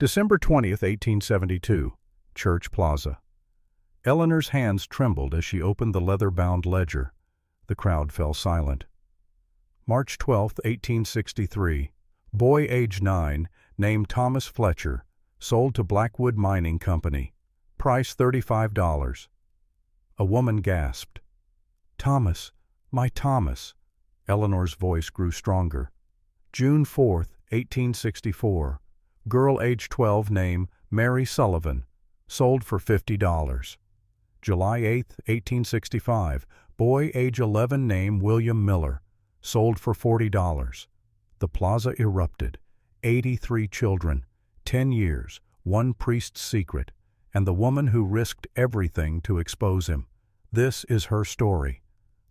December 20th, 1872, Church Plaza. Eleanor's hands trembled as she opened the leather-bound ledger. The crowd fell silent. March 12th, 1863, boy age 9, named Thomas Fletcher, sold to Blackwood Mining Company. Price $35. A woman gasped. "Thomas, my Thomas." Eleanor's voice grew stronger. June 4th, 1864, girl age 12, name Mary Sullivan, sold for $50. July 8th, 1865, boy age 11, name William Miller, sold for $40. The plaza erupted. 83 children, 10 years, one priest's secret, and the woman who risked everything to expose him. This is her story.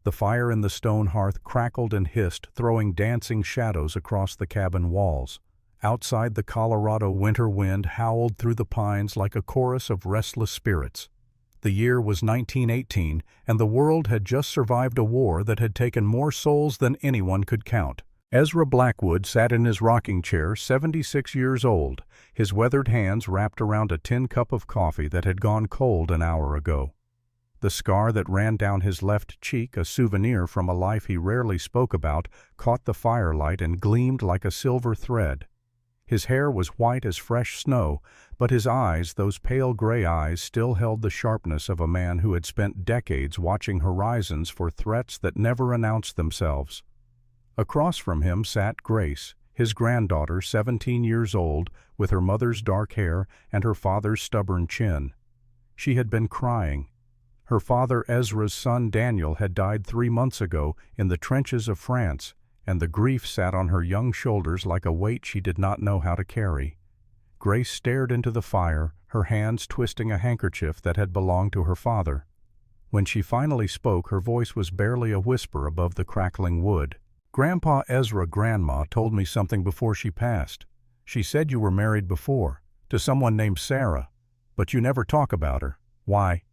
The fire in the stone hearth crackled and hissed, throwing dancing shadows across the cabin walls. Outside, the Colorado winter wind howled through the pines like a chorus of restless spirits. The year was 1918, and the world had just survived a war that had taken more souls than anyone could count. Ezra Blackwood sat in his rocking chair, 76 years old, his weathered hands wrapped around a tin cup of coffee that had gone cold an hour ago. The scar that ran down his left cheek, a souvenir from a life he rarely spoke about, caught the firelight and gleamed like a silver thread. His hair was white as fresh snow, but his eyes, those pale gray eyes, still held the sharpness of a man who had spent decades watching horizons for threats that never announced themselves. Across from him sat Grace, his granddaughter, 17 years old, with her mother's dark hair and her father's stubborn chin. She had been crying. Her father, Ezra's son Daniel, had died 3 months ago in the trenches of France, and the grief sat on her young shoulders like a weight she did not know how to carry. Grace stared into the fire, her hands twisting a handkerchief that had belonged to her father. When she finally spoke, her voice was barely a whisper above the crackling wood. "Grandpa Ezra, Grandma told me something before she passed. She said you were married before, to someone named Sarah, but you never talk about her. Why?"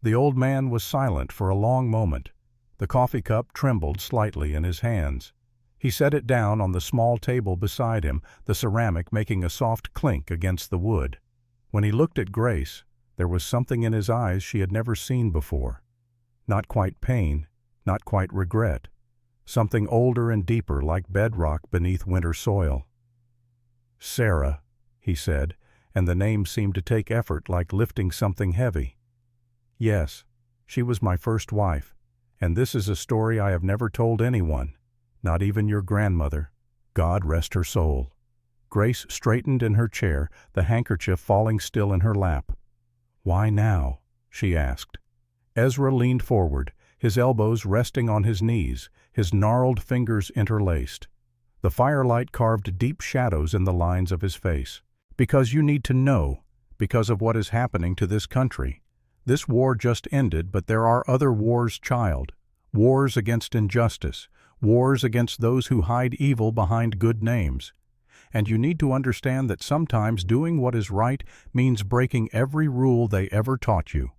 The old man was silent for a long moment. The coffee cup trembled slightly in his hands. He set it down on the small table beside him, the ceramic making a soft clink against the wood. When he looked at Grace, there was something in his eyes she had never seen before. Not quite pain, not quite regret. Something older and deeper, like bedrock beneath winter soil. "Sarah," he said, and the name seemed to take effort, like lifting something heavy. "Yes, she was my first wife. And this is a story I have never told anyone, not even your grandmother. God rest her soul." Grace straightened in her chair, the handkerchief falling still in her lap. "Why now?" she asked. Ezra leaned forward, his elbows resting on his knees, his gnarled fingers interlaced. The firelight carved deep shadows in the lines of his face. "Because you need to know, because of what is happening to this country. This war just ended, but there are other wars, child. Wars against injustice, wars against those who hide evil behind good names. And you need to understand that sometimes doing what is right means breaking every rule they ever taught you."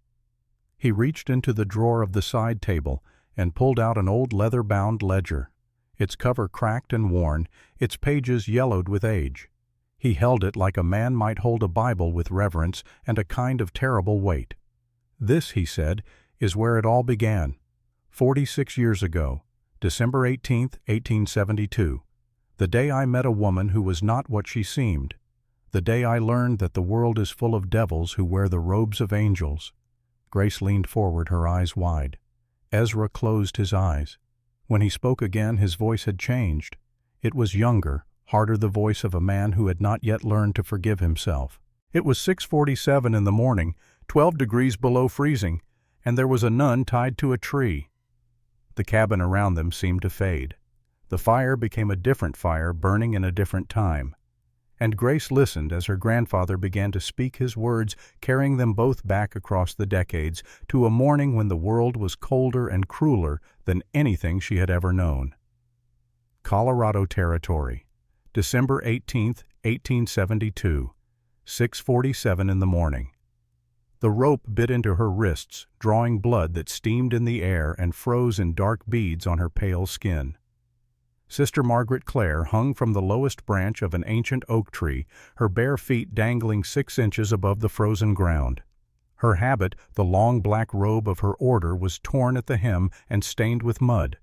He reached into the drawer of the side table and pulled out an old leather-bound ledger, its cover cracked and worn, its pages yellowed with age. He held it like a man might hold a Bible, with reverence and a kind of terrible weight. "This," he said, "is where it all began. 46 years ago, December 18th, 1872. The day I met a woman who was not what she seemed. The day I learned that the world is full of devils who wear the robes of angels." Grace leaned forward, her eyes wide. Ezra closed his eyes. When he spoke again, his voice had changed. It was younger, harder, the voice of a man who had not yet learned to forgive himself. "It was 6:47 in the morning, 12 degrees below freezing, and there was a nun tied to a tree." The cabin around them seemed to fade. The fire became a different fire, burning in a different time. And Grace listened as her grandfather began to speak his words, carrying them both back across the decades to a morning when the world was colder and crueler than anything she had ever known. Colorado Territory, December 18th, 1872, 6:47 in the morning. The rope bit into her wrists, drawing blood that steamed in the air and froze in dark beads on her pale skin. Sister Margaret Clare hung from the lowest branch of an ancient oak tree, her bare feet dangling 6 inches above the frozen ground. Her habit, the long black robe of her order, was torn at the hem and stained with mud.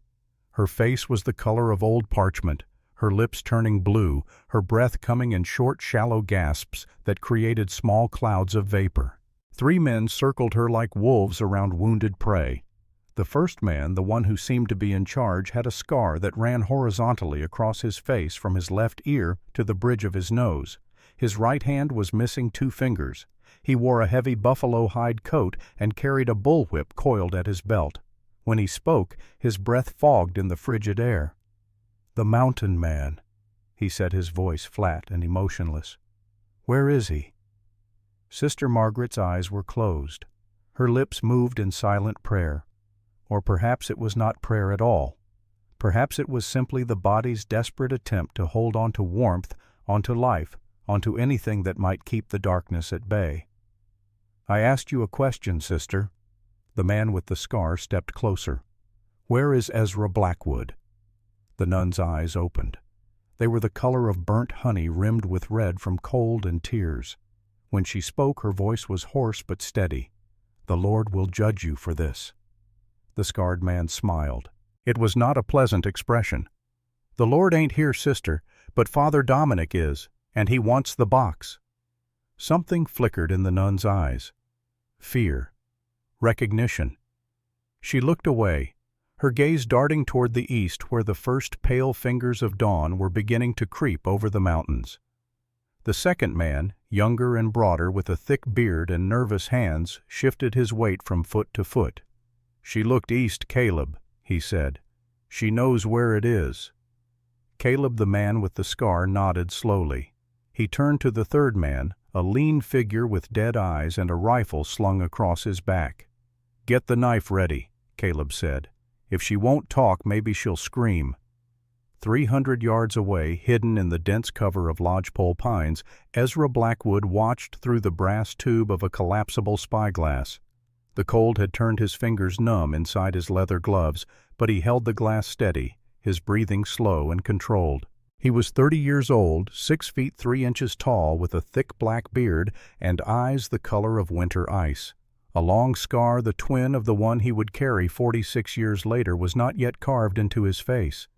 Her face was the color of old parchment, her lips turning blue, her breath coming in short, shallow gasps that created small clouds of vapor. 3 men circled her like wolves around wounded prey. The first man, the one who seemed to be in charge, had a scar that ran horizontally across his face from his left ear to the bridge of his nose. His right hand was missing 2 fingers. He wore a heavy buffalo hide coat and carried a bullwhip coiled at his belt. When he spoke, his breath fogged in the frigid air. "The mountain man," he said, his voice flat and emotionless. "Where is he?" Sister Margaret's eyes were closed. Her lips moved in silent prayer. Or perhaps it was not prayer at all. Perhaps it was simply the body's desperate attempt to hold on to warmth, onto life, onto anything that might keep the darkness at bay. "I asked you a question, sister." The man with the scar stepped closer. "Where is Ezra Blackwood?" The nun's eyes opened. They were the color of burnt honey rimmed with red from cold and tears. When she spoke, her voice was hoarse but steady. "The Lord will judge you for this." The scarred man smiled. It was not a pleasant expression. "The Lord ain't here, sister, but Father Dominic is, and he wants the box." Something flickered in the nun's eyes. Fear. Recognition. She looked away, her gaze darting toward the east where the first pale fingers of dawn were beginning to creep over the mountains. The second man, younger and broader with a thick beard and nervous hands, shifted his weight from foot to foot. "She looked east, Caleb," he said. "She knows where it is." Caleb, the man with the scar, nodded slowly. He turned to the third man, a lean figure with dead eyes and a rifle slung across his back. "Get the knife ready," Caleb said. "If she won't talk, maybe she'll scream." 300 yards away, hidden in the dense cover of lodgepole pines, Ezra Blackwood watched through the brass tube of a collapsible spyglass. The cold had turned his fingers numb inside his leather gloves, but he held the glass steady, his breathing slow and controlled. He was 30 years old, 6 feet 3 inches tall, with a thick black beard and eyes the color of winter ice. A long scar, the twin of the one he would carry 46 years later, was not yet carved into his face.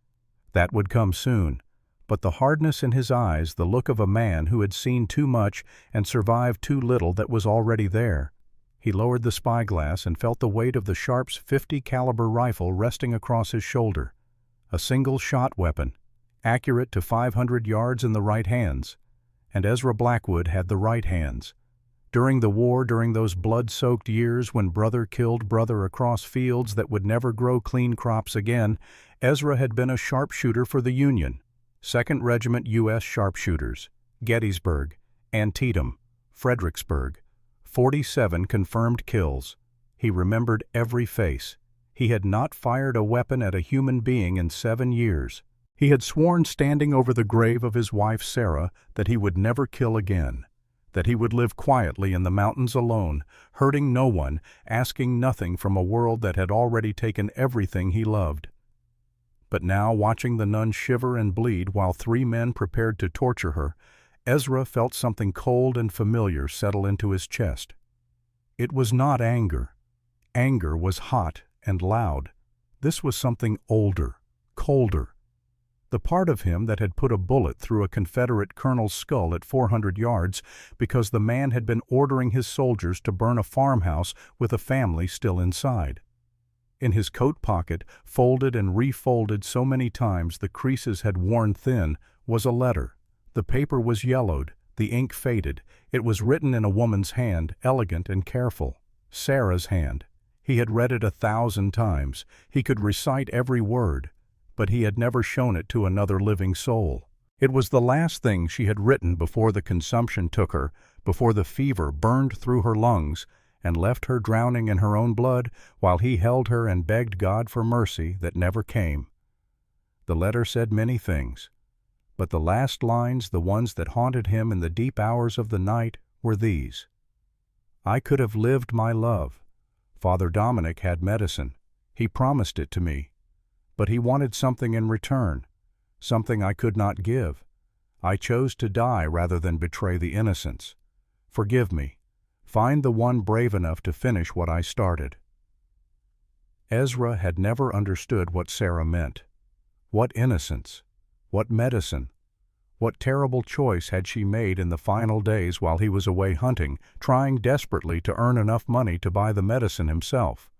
That would come soon, but the hardness in his eyes, the look of a man who had seen too much and survived too little, that was already there. He lowered the spyglass and felt the weight of the Sharp's .50 caliber rifle resting across his shoulder. A single-shot weapon, accurate to 500 yards in the right hands. And Ezra Blackwood had the right hands. During the war, during those blood-soaked years when brother killed brother across fields that would never grow clean crops again, Ezra had been a sharpshooter for the Union. 2nd Regiment U.S. Sharpshooters, Gettysburg, Antietam, Fredericksburg. 47 confirmed kills. He remembered every face. He had not fired a weapon at a human being in 7 years. He had sworn standing over the grave of his wife Sarah that he would never kill again, that he would live quietly in the mountains alone, hurting no one, asking nothing from a world that had already taken everything he loved. But now, watching the nun shiver and bleed while 3 men prepared to torture her, Ezra felt something cold and familiar settle into his chest. It was not anger. Anger was hot and loud. This was something older, colder. The part of him that had put a bullet through a Confederate colonel's skull at 400 yards because the man had been ordering his soldiers to burn a farmhouse with a family still inside. In his coat pocket, folded and refolded so many times the creases had worn thin, was a letter. The paper was yellowed, the ink faded. It was written in a woman's hand, elegant and careful. Sarah's hand. He had read it 1,000 times. He could recite every word, but he had never shown it to another living soul. It was the last thing she had written before the consumption took her, before the fever burned through her lungs and left her drowning in her own blood while he held her and begged God for mercy that never came. The letter said many things. But the last lines, the ones that haunted him in the deep hours of the night, were these. "I could have lived my love. Father Dominic had medicine. He promised it to me. But he wanted something in return. something I could not give. I chose to die rather than betray the innocents. Forgive me. Find the one brave enough to finish what I started." Ezra had never understood what Sarah meant. What innocence? What medicine? What terrible choice had she made in the final days while he was away hunting, trying desperately to earn enough money to buy the medicine himself?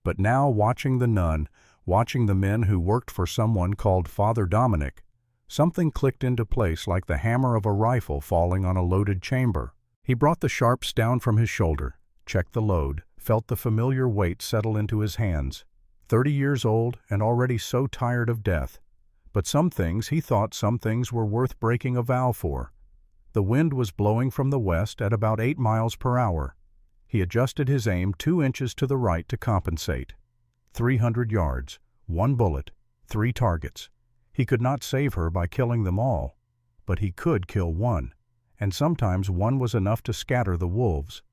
But now, watching the nun, watching the men who worked for someone called Father Dominic, something clicked into place like the hammer of a rifle falling on a loaded chamber. He brought the sharps down from his shoulder, checked the load, felt the familiar weight settle into his hands. 30 years old and already so tired of death. But he thought some things were worth breaking a vow for. The wind was blowing from the west at about 8 miles per hour. He adjusted his aim 2 inches to the right to compensate. 300 yards, 1 bullet, 3 targets. He could not save her by killing them all, but he could kill one, and sometimes one was enough to scatter the wolves.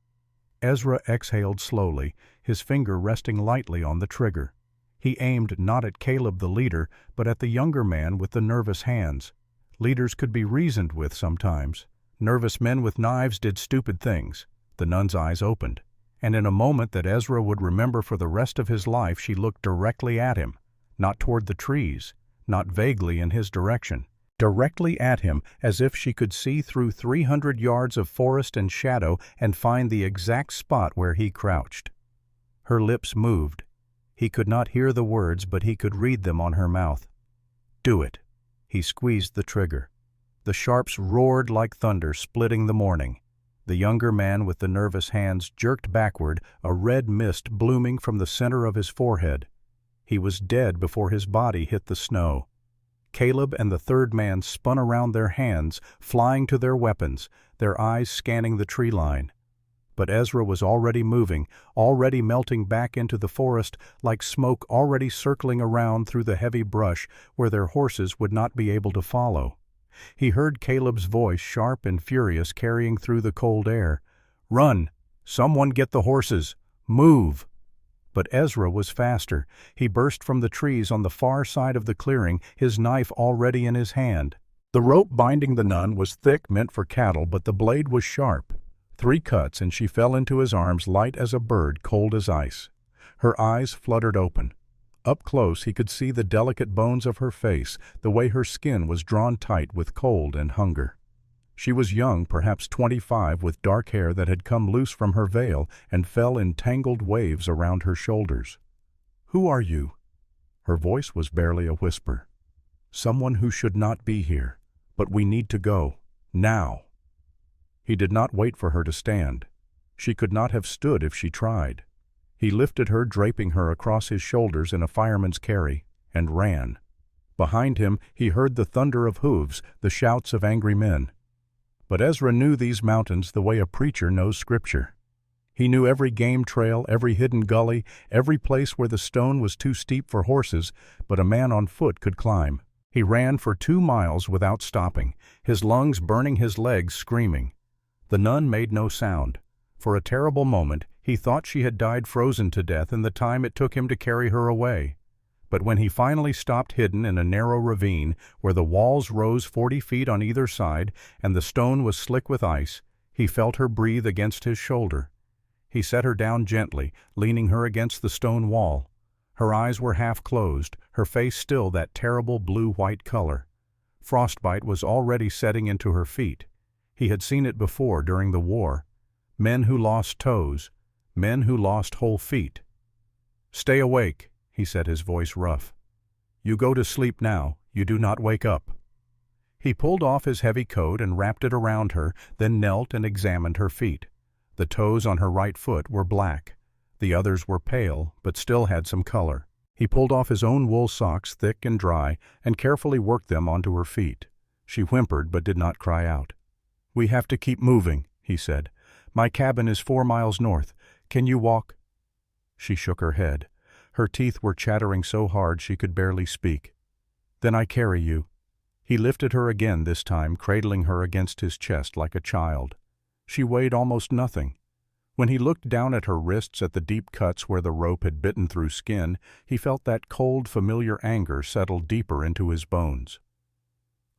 Ezra exhaled slowly, his finger resting lightly on the trigger. He aimed not at Caleb the leader, but at the younger man with the nervous hands. Leaders could be reasoned with sometimes. Nervous men with knives did stupid things. The nun's eyes opened, and in a moment that Ezra would remember for the rest of his life, she looked directly at him, not toward the trees, not vaguely in his direction, directly at him, as if she could see through 300 yards of forest and shadow and find the exact spot where he crouched. Her lips moved. He could not hear the words, but he could read them on her mouth. "Do it." He squeezed the trigger. The sharps roared like thunder, splitting the morning. The younger man with the nervous hands jerked backward, a red mist blooming from the center of his forehead. He was dead before his body hit the snow. Caleb and the third man spun around their hands, flying to their weapons, their eyes scanning the tree line. But Ezra was already moving, already melting back into the forest, like smoke already circling around through the heavy brush where their horses would not be able to follow. He heard Caleb's voice, sharp and furious, carrying through the cold air. "Run! Someone get the horses! Move!" But Ezra was faster. He burst from the trees on the far side of the clearing, his knife already in his hand. The rope binding the nun was thick, meant for cattle, but the blade was sharp. 3 cuts, and she fell into his arms, light as a bird, cold as ice. Her eyes fluttered open. Up close he could see the delicate bones of her face, the way her skin was drawn tight with cold and hunger. She was young, perhaps 25, with dark hair that had come loose from her veil and fell in tangled waves around her shoulders. "Who are you?" Her voice was barely a whisper. "Someone who should not be here, but we need to go, now." He did not wait for her to stand. She could not have stood if she tried. He lifted her, draping her across his shoulders in a fireman's carry, and ran. Behind him he heard the thunder of hooves, the shouts of angry men. But Ezra knew these mountains the way a preacher knows Scripture. He knew every game trail, every hidden gully, every place where the stone was too steep for horses, but a man on foot could climb. He ran for 2 miles without stopping, his lungs burning, his legs screaming. The nun made no sound. For a terrible moment, he thought she had died frozen to death in the time it took him to carry her away. But when he finally stopped hidden in a narrow ravine where the walls rose 40 feet on either side and the stone was slick with ice, he felt her breathe against his shoulder. He set her down gently, leaning her against the stone wall. Her eyes were half closed, her face still that terrible blue-white color. Frostbite was already setting into her feet. He had seen it before during the war. Men who lost toes, men who lost whole feet. "Stay awake," he said, his voice rough. "You go to sleep now, you do not wake up." He pulled off his heavy coat and wrapped it around her, then knelt and examined her feet. The toes on her right foot were black. The others were pale, but still had some color. He pulled off his own wool socks, thick and dry, and carefully worked them onto her feet. She whimpered but did not cry out. "We have to keep moving," he said. "My cabin is 4 miles north. Can you walk?" She shook her head. Her teeth were chattering so hard she could barely speak. "Then I carry you." He lifted her again this time, cradling her against his chest like a child. She weighed almost nothing. When he looked down at her wrists at the deep cuts where the rope had bitten through skin, he felt that cold, familiar anger settle deeper into his bones.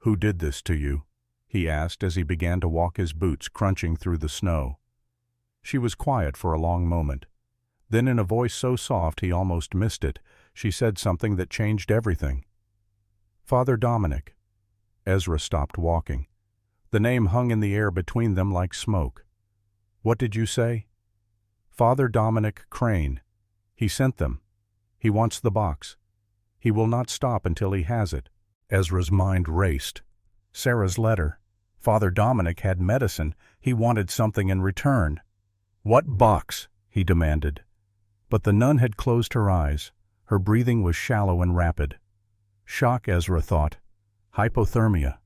"Who did this to you?" he asked as he began to walk his boots crunching through the snow. She was quiet for a long moment. Then in a voice so soft he almost missed it, she said something that changed everything. "Father Dominic." Ezra stopped walking. The name hung in the air between them like smoke. "What did you say?" "Father Dominic Crane. He sent them. He wants the box. He will not stop until he has it." Ezra's mind raced. Sarah's letter. Father Dominic had medicine. He wanted something in return. "What box?" he demanded. But the nun had closed her eyes. Her breathing was shallow and rapid. Shock, Ezra thought. Hypothermia.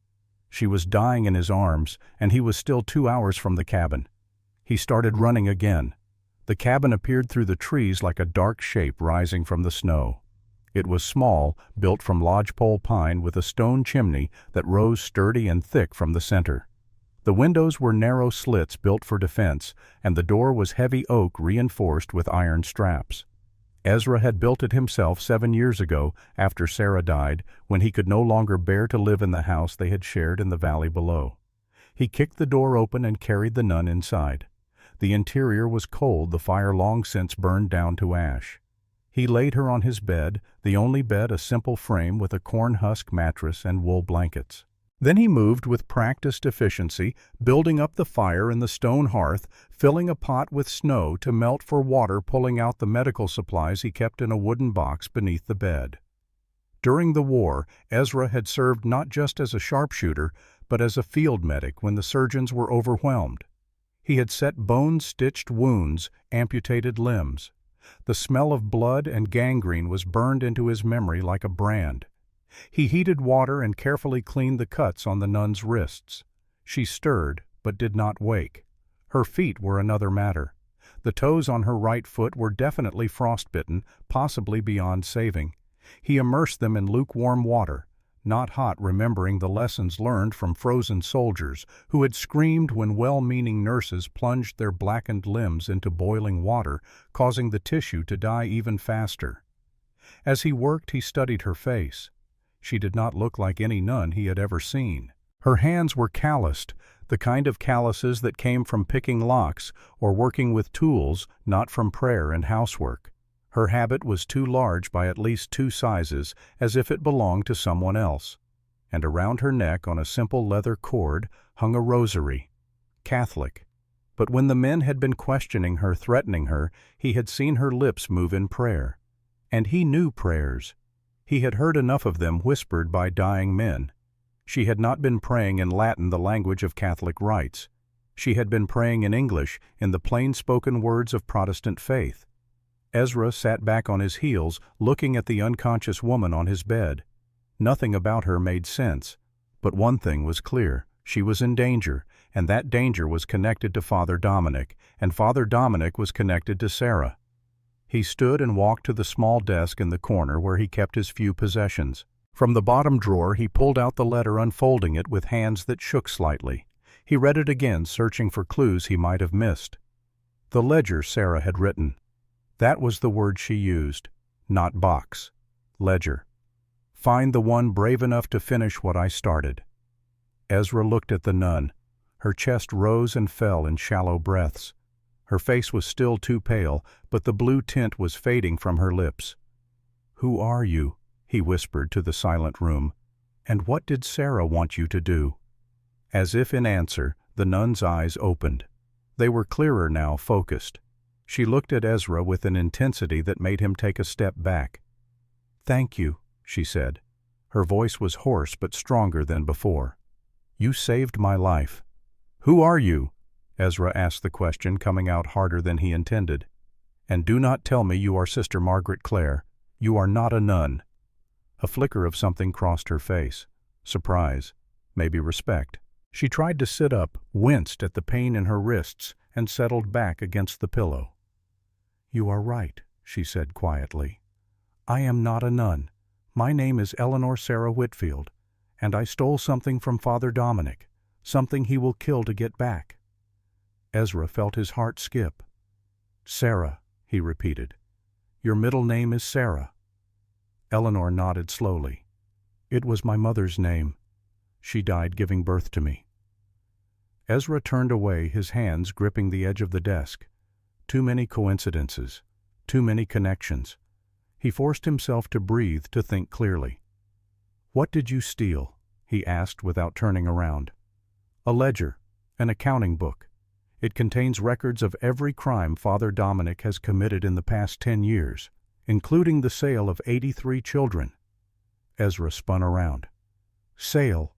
She was dying in his arms, and he was still 2 hours from the cabin. He started running again. The cabin appeared through the trees like a dark shape rising from the snow. It was small, built from lodgepole pine with a stone chimney that rose sturdy and thick from the center. The windows were narrow slits built for defense, and the door was heavy oak reinforced with iron straps. Ezra had built it himself 7 years ago, after Sarah died, when he could no longer bear to live in the house they had shared in the valley below. He kicked the door open and carried the nun inside. The interior was cold, the fire long since burned down to ash. He laid her on his bed, the only bed a simple frame with a corn husk mattress and wool blankets. Then he moved with practiced efficiency, building up the fire in the stone hearth, filling a pot with snow to melt for water, pulling out the medical supplies he kept in a wooden box beneath the bed. During the war, Ezra had served not just as a sharpshooter, but as a field medic when the surgeons were overwhelmed. He had set bone-stitched wounds, amputated limbs. The smell of blood and gangrene was burned into his memory like a brand. He heated water and carefully cleaned the cuts on the nun's wrists. She stirred, but did not wake. Her feet were another matter. The toes on her right foot were definitely frostbitten, possibly beyond saving. He immersed them in lukewarm water, not hot, remembering the lessons learned from frozen soldiers who had screamed when well-meaning nurses plunged their blackened limbs into boiling water, causing the tissue to die even faster. As he worked, he studied her face. She did not look like any nun he had ever seen. Her hands were calloused, the kind of calluses that came from picking locks or working with tools, not from prayer and housework. Her habit was too large by at least 2 sizes, as if it belonged to someone else. And around her neck on a simple leather cord hung a rosary. Catholic. But when the men had been questioning her, threatening her, he had seen her lips move in prayer. And he knew prayers. He had heard enough of them whispered by dying men. She had not been praying in Latin, the language of Catholic rites. She had been praying in English, in the plain-spoken words of Protestant faith. Ezra sat back on his heels, looking at the unconscious woman on his bed. Nothing about her made sense, but one thing was clear. She was in danger, and that danger was connected to Father Dominic, and Father Dominic was connected to Sarah. He stood and walked to the small desk in the corner where he kept his few possessions. From the bottom drawer he pulled out the letter, unfolding it with hands that shook slightly. He read it again, searching for clues he might have missed. The ledger Sarah had written. That was the word she used. Not box. Ledger. Find the one brave enough to finish what I started. Ezra looked at the nun. Her chest rose and fell in shallow breaths. Her face was still too pale, but the blue tint was fading from her lips. "Who are you?" he whispered to the silent room. "And what did Sarah want you to do?" As if in answer, the nun's eyes opened. They were clearer now, focused. She looked at Ezra with an intensity that made him take a step back. "Thank you," she said. Her voice was hoarse but stronger than before. "You saved my life." "Who are you?" Ezra asked the question, coming out harder than he intended. "And do not tell me you are Sister Margaret Clare. You are not a nun." A flicker of something crossed her face. Surprise, maybe respect. She tried to sit up, winced at the pain in her wrists, and settled back against the pillow. "You are right," she said quietly. "I am not a nun. My name is Eleanor Sarah Whitfield, and I stole something from Father Dominic, something he will kill to get back." Ezra felt his heart skip. Sarah, he repeated. Your middle name is Sarah. Eleanor nodded slowly. It was my mother's name. She died giving birth to me. Ezra turned away, his hands gripping the edge of the desk. Too many coincidences, too many connections. He forced himself to breathe, to think clearly. What did you steal? He asked without turning around. A ledger, an accounting book. It contains records of every crime Father Dominic has committed in the past 10 years, including the sale of 83 children. Ezra spun around. Sale?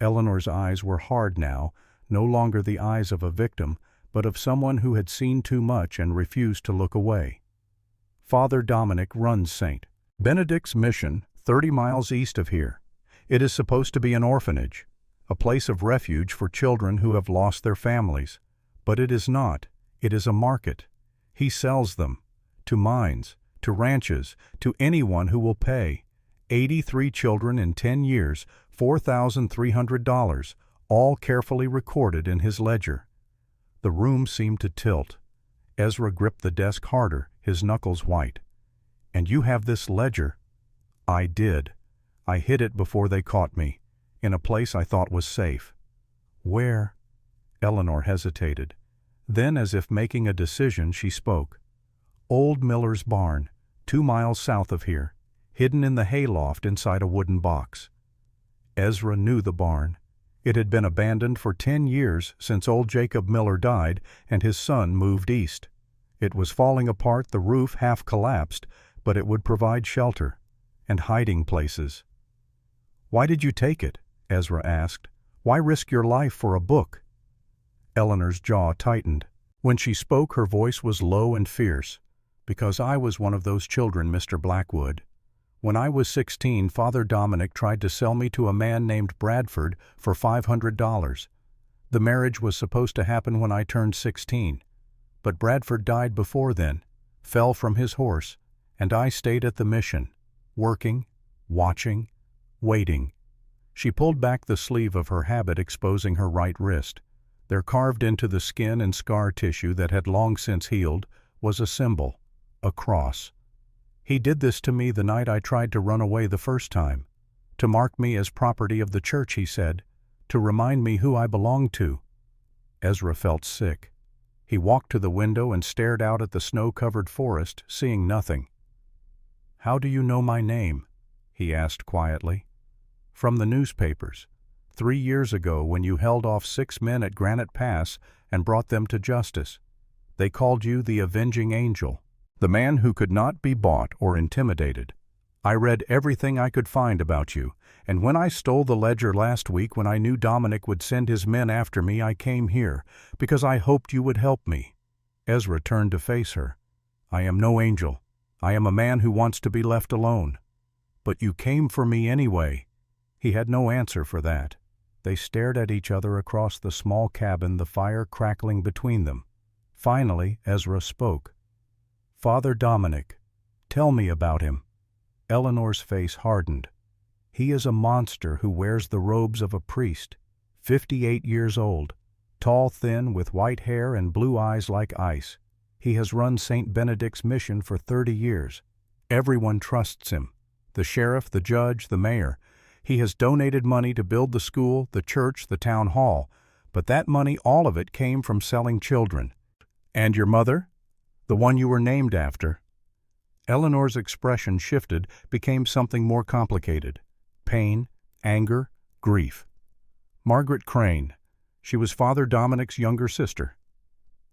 Eleanor's eyes were hard now, no longer the eyes of a victim, but of someone who had seen too much and refused to look away. Father Dominic runs St. Benedict's Mission, 30 miles east of here. It is supposed to be an orphanage, a place of refuge for children who have lost their families. But it is not. It is a market. He sells them. To mines, to ranches, to anyone who will pay. 83 children in 10 years, $4,300, all carefully recorded in his ledger. The room seemed to tilt. Ezra gripped the desk harder, his knuckles white. And you have this ledger? I did. I hid it before they caught me, in a place I thought was safe. Where? Eleanor hesitated. Then, as if making a decision, she spoke. Old Miller's barn, 2 miles south of here, hidden in the hayloft inside a wooden box. Ezra knew the barn. It had been abandoned for 10 years since old Jacob Miller died and his son moved east. It was falling apart, the roof half collapsed, but it would provide shelter and hiding places. Why did you take it? Ezra asked. Why risk your life for a book? Eleanor's jaw tightened. When she spoke, her voice was low and fierce. Because I was one of those children, Mr. Blackwood. When I was 16, Father Dominic tried to sell me to a man named Bradford for $500. The marriage was supposed to happen when I turned 16. But Bradford died before then, fell from his horse, and I stayed at the mission, working, watching, waiting. She pulled back the sleeve of her habit, exposing her right wrist. There, carved into the skin and scar tissue that had long since healed, was a symbol, a cross. He did this to me the night I tried to run away the first time. To mark me as property of the church, he said, to remind me who I belonged to. Ezra felt sick. He walked to the window and stared out at the snow-covered forest, seeing nothing. How do you know my name? He asked quietly. From the newspapers. 3 years ago, when you held off 6 men at Granite Pass and brought them to justice. They called you the Avenging Angel, the man who could not be bought or intimidated. I read everything I could find about you, and when I stole the ledger last week, when I knew Dominic would send his men after me, I came here, because I hoped you would help me. Ezra turned to face her. I am no angel. I am a man who wants to be left alone. But you came for me anyway. He had no answer for that. They stared at each other across the small cabin, the fire crackling between them. Finally, Ezra spoke. Father Dominic, tell me about him. Eleanor's face hardened. He is a monster who wears the robes of a priest, 58 years old, tall, thin, with white hair and blue eyes like ice. He has run St. Benedict's Mission for 30 years. Everyone trusts him. The sheriff, the judge, the mayor. He has donated money to build the school, the church, the town hall, but that money, all of it, came from selling children. And your mother? The one you were named after? Eleanor's expression shifted, became something more complicated. Pain, anger, grief. Margaret Crane. She was Father Dominic's younger sister.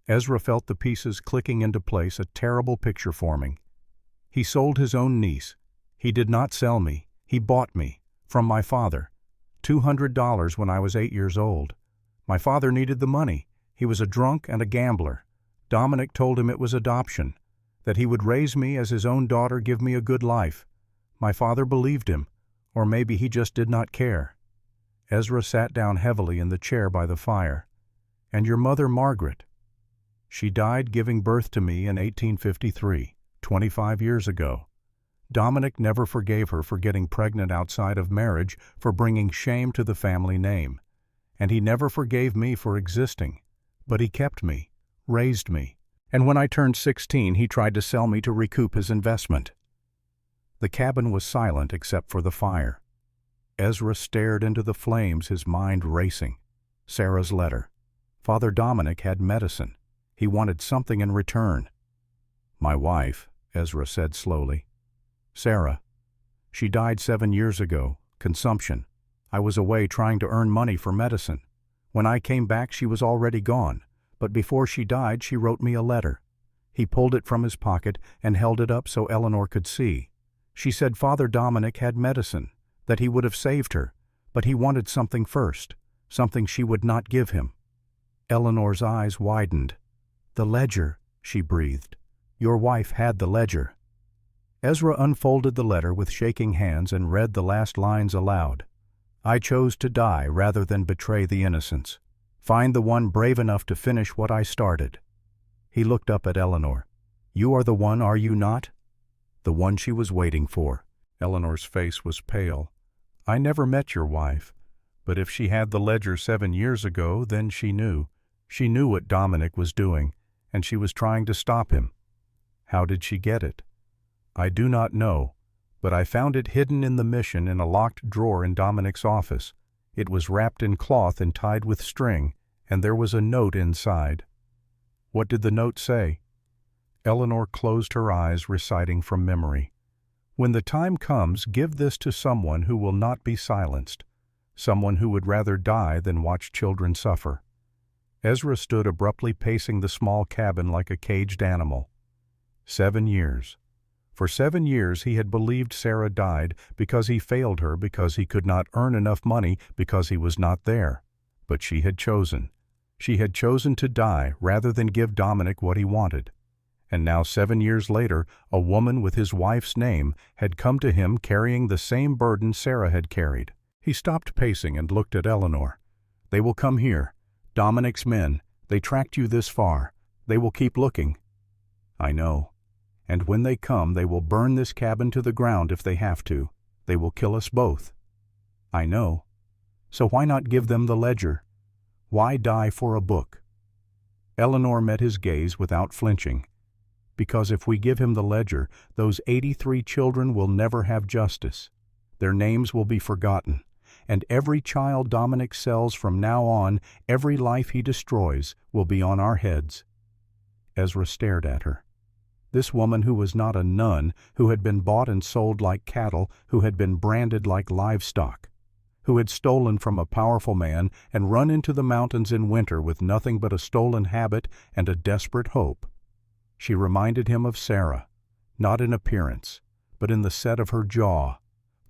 Ezra felt the pieces clicking into place, a terrible picture forming. He sold his own niece. He did not sell me. He bought me. From my father. $200 when I was 8 years old. My father needed the money. He was a drunk and a gambler. Dominic told him it was adoption, that he would raise me as his own daughter, give me a good life. My father believed him, or maybe he just did not care. Ezra sat down heavily in the chair by the fire. And your mother, Margaret? She died giving birth to me in 1853, 25 years ago. Dominic never forgave her for getting pregnant outside of marriage, for bringing shame to the family name. And he never forgave me for existing. But he kept me, raised me, And when I turned 16, he tried to sell me to recoup his investment." The cabin was silent except for the fire. Ezra stared into the flames, his mind racing. Sarah's letter. Father Dominic had medicine. He wanted something in return. "My wife," Ezra said slowly. "Sarah. She died 7 years ago. Consumption. I was away trying to earn money for medicine. When I came back, she was already gone. But before she died, she wrote me a letter." He pulled it from his pocket and held it up so Eleanor could see. She said Father Dominic had medicine, that he would have saved her, but he wanted something first, something she would not give him. Eleanor's eyes widened. "The ledger," she breathed. "Your wife had the ledger." Ezra unfolded the letter with shaking hands and read the last lines aloud. "I chose to die rather than betray the innocents. Find the one brave enough to finish what I started." He looked up at Eleanor. "You are the one, are you not?" The one she was waiting for. Eleanor's face was pale. "I never met your wife, but if she had the ledger 7 years ago, then she knew. She knew what Dominic was doing, and she was trying to stop him. How did she get it? I do not know, but I found it hidden in the mission in a locked drawer in Dominic's office. It was wrapped in cloth and tied with string, and there was a note inside." "What did the note say?" Eleanor closed her eyes, reciting from memory. "When the time comes, give this to someone who will not be silenced, someone who would rather die than watch children suffer." Ezra stood abruptly pacing the small cabin like a caged animal. 7 years. For 7 years he had believed Sarah died because he failed her, because he could not earn enough money, because he was not there. But she had chosen. She had chosen to die rather than give Dominic what he wanted. And now 7 years later, a woman with his wife's name had come to him carrying the same burden Sarah had carried. He stopped pacing and looked at Eleanor. "They will come here. Dominic's men. They tracked you this far. They will keep looking." "I know. And when they come, they will burn this cabin to the ground if they have to. They will kill us both." "I know. So why not give them the ledger? Why die for a book?" Eleanor met his gaze without flinching. "Because if we give him the ledger, those 83 children will never have justice. Their names will be forgotten, and every child Dominic sells from now on, every life he destroys, will be on our heads." Ezra stared at her. This woman who was not a nun, who had been bought and sold like cattle, who had been branded like livestock, who had stolen from a powerful man and run into the mountains in winter with nothing but a stolen habit and a desperate hope. She reminded him of Sarah, not in appearance, but in the set of her jaw,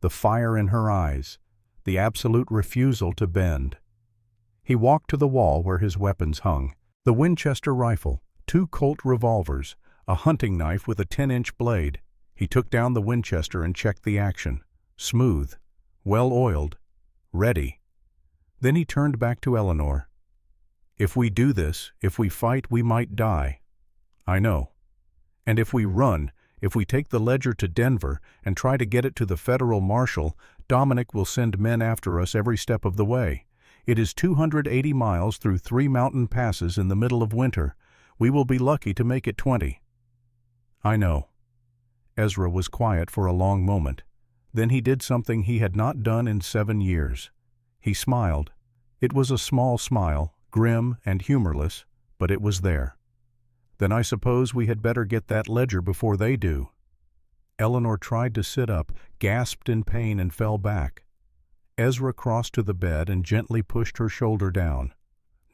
the fire in her eyes, the absolute refusal to bend. He walked to the wall where his weapons hung. The Winchester rifle, 2 Colt revolvers, a hunting knife with a 10-inch blade. He took down the Winchester and checked the action. Smooth, well-oiled, ready. Then he turned back to Eleanor. "If we do this, if we fight, we might die. I know. And if we run, if we take the ledger to Denver and try to get it to the federal marshal, Dominic will send men after us every step of the way. It is 280 miles through 3 mountain passes in the middle of winter. We will be lucky to make it 20. "I know." Ezra was quiet for a long moment. Then he did something he had not done in 7 years. He smiled. It was a small smile, grim and humorless, but it was there. "Then I suppose we had better get that ledger before they do." Eleanor tried to sit up, gasped in pain, and fell back. Ezra crossed to the bed and gently pushed her shoulder down.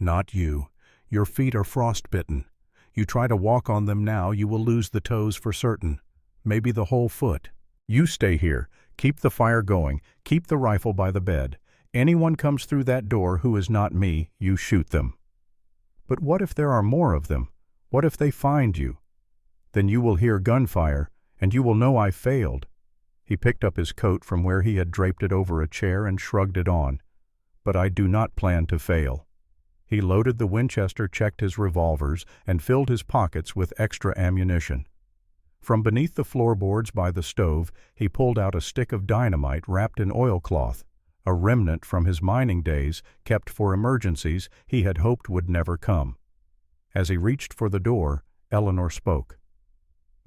"Not you. Your feet are frostbitten. You try to walk on them now, you will lose the toes for certain. Maybe the whole foot. You stay here. Keep the fire going. Keep the rifle by the bed. Anyone comes through that door who is not me, you shoot them." "But what if there are more of them? What if they find you?" "Then you will hear gunfire, and you will know I failed." He picked up his coat from where he had draped it over a chair and shrugged it on. "But I do not plan to fail." He loaded the Winchester, checked his revolvers, and filled his pockets with extra ammunition. From beneath the floorboards by the stove, he pulled out a stick of dynamite wrapped in oilcloth, a remnant from his mining days kept for emergencies he had hoped would never come. As he reached for the door, Eleanor spoke.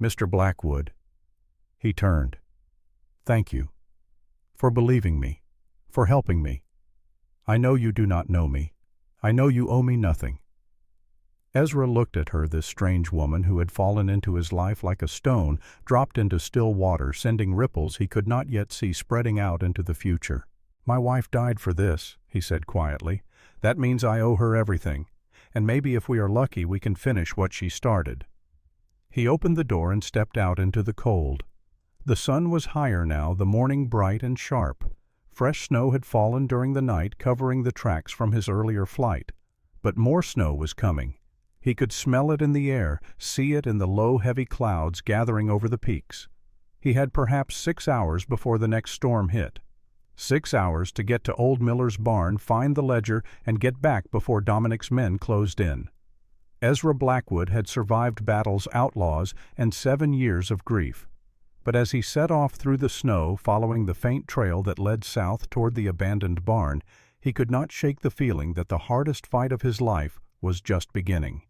"Mr. Blackwood." He turned. "Thank you. For believing me. For helping me. I know you do not know me. I know you owe me nothing." Ezra looked at her, this strange woman who had fallen into his life like a stone dropped into still water, sending ripples he could not yet see spreading out into the future. "My wife died for this," he said quietly. "That means I owe her everything, and maybe if we are lucky we can finish what she started." He opened the door and stepped out into the cold. The sun was higher now, the morning bright and sharp. Fresh snow had fallen during the night, covering the tracks from his earlier flight. But more snow was coming. He could smell it in the air, see it in the low, heavy clouds gathering over the peaks. He had perhaps 6 hours before the next storm hit. 6 hours to get to old Miller's barn, find the ledger, and get back before Dominic's men closed in. Ezra Blackwood had survived battles, outlaws, and 7 years of grief. But as he set off through the snow, following the faint trail that led south toward the abandoned barn, he could not shake the feeling that the hardest fight of his life was just beginning.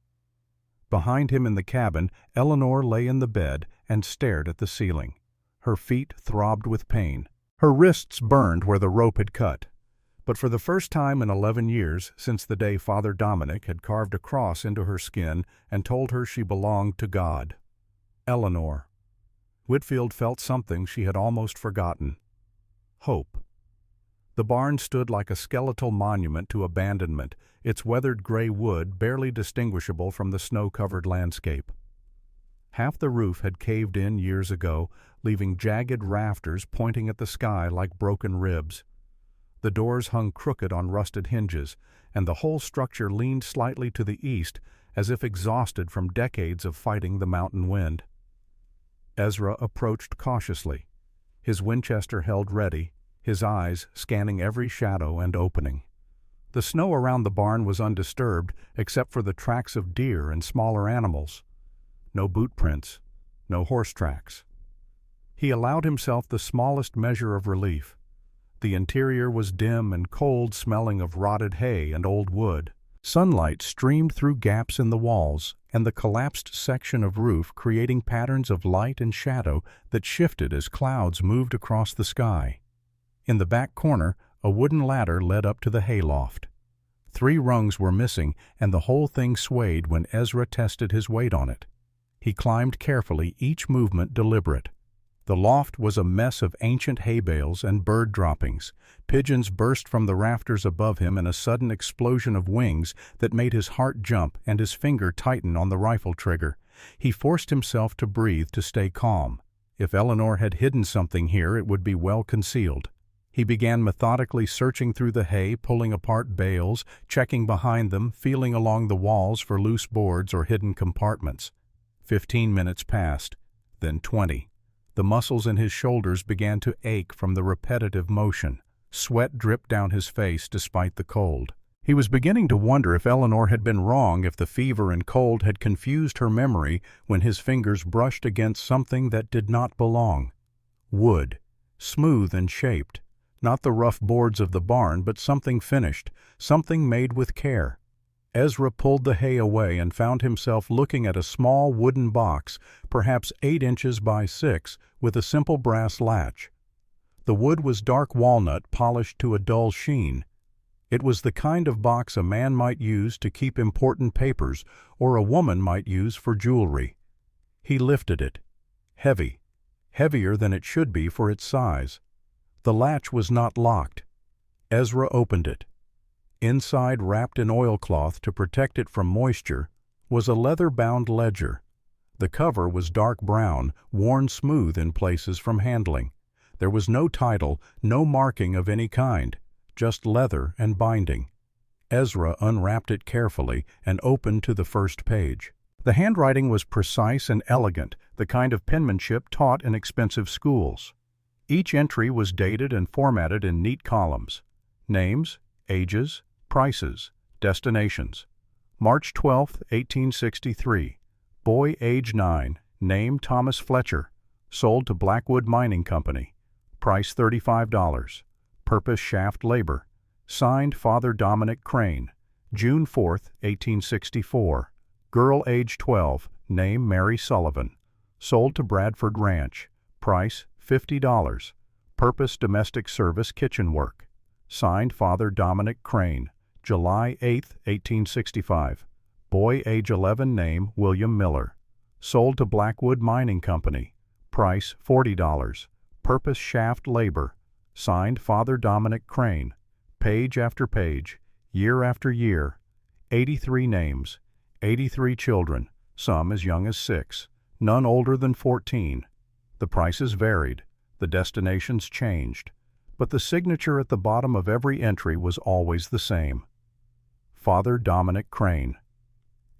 Behind him in the cabin, Eleanor lay in the bed and stared at the ceiling. Her feet throbbed with pain. Her wrists burned where the rope had cut. But for the first time in 11 years, since the day Father Dominic had carved a cross into her skin and told her she belonged to God. Eleanor. Whitfield felt something she had almost forgotten. Hope. The barn stood like a skeletal monument to abandonment, its weathered gray wood barely distinguishable from the snow-covered landscape. Half the roof had caved in years ago, leaving jagged rafters pointing at the sky like broken ribs. The doors hung crooked on rusted hinges, and the whole structure leaned slightly to the east, as if exhausted from decades of fighting the mountain wind. Ezra approached cautiously, his Winchester held ready, his eyes scanning every shadow and opening. The snow around the barn was undisturbed except for the tracks of deer and smaller animals. No boot prints, no horse tracks. He allowed himself the smallest measure of relief. The interior was dim and cold, smelling of rotted hay and old wood. Sunlight streamed through gaps in the walls and the collapsed section of roof, creating patterns of light and shadow that shifted as clouds moved across the sky. In the back corner, a wooden ladder led up to the hayloft. 3 rungs were missing, and the whole thing swayed when Ezra tested his weight on it. He climbed carefully, each movement deliberate. The loft was a mess of ancient hay bales and bird droppings. Pigeons burst from the rafters above him in a sudden explosion of wings that made his heart jump and his finger tighten on the rifle trigger. He forced himself to breathe, to stay calm. If Eleanor had hidden something here, it would be well concealed. He began methodically searching through the hay, pulling apart bales, checking behind them, feeling along the walls for loose boards or hidden compartments. 15 minutes passed, then 20. The muscles in his shoulders began to ache from the repetitive motion. Sweat dripped down his face despite the cold. He was beginning to wonder if Eleanor had been wrong, if the fever and cold had confused her memory when his fingers brushed against something that did not belong. Wood, smooth and shaped. Not the rough boards of the barn, but something finished, something made with care. Ezra pulled the hay away and found himself looking at a small wooden box, perhaps 8 inches by 6, with a simple brass latch. The wood was dark walnut, polished to a dull sheen. It was the kind of box a man might use to keep important papers, or a woman might use for jewelry. He lifted it. Heavy. Heavier than it should be for its size. The latch was not locked. Ezra opened it. Inside, wrapped in oilcloth to protect it from moisture, was a leather-bound ledger. The cover was dark brown, worn smooth in places from handling. There was no title, no marking of any kind, just leather and binding. Ezra unwrapped it carefully and opened to the first page. The handwriting was precise and elegant, the kind of penmanship taught in expensive schools. Each entry was dated and formatted in neat columns. Names, ages, prices, destinations. March 12, 1863. Boy, age 9. Name Thomas Fletcher. Sold to Blackwood Mining Company. Price $35. Purpose shaft labor. Signed Father Dominic Crane. June 4, 1864. Girl age 12, name Mary Sullivan. Sold to Bradford Ranch. Price $50. Purpose domestic service kitchen work. Signed Father Dominic Crane. July 8, 1865. Boy age 11, name William Miller. Sold to Blackwood Mining Company. Price $40. Purpose shaft labor. Signed Father Dominic Crane. Page after page, year after year. 83 names, 83 children, some as young as 6, none older than 14. The prices varied, the destinations changed, but the signature at the bottom of every entry was always the same. Father Dominic Crane.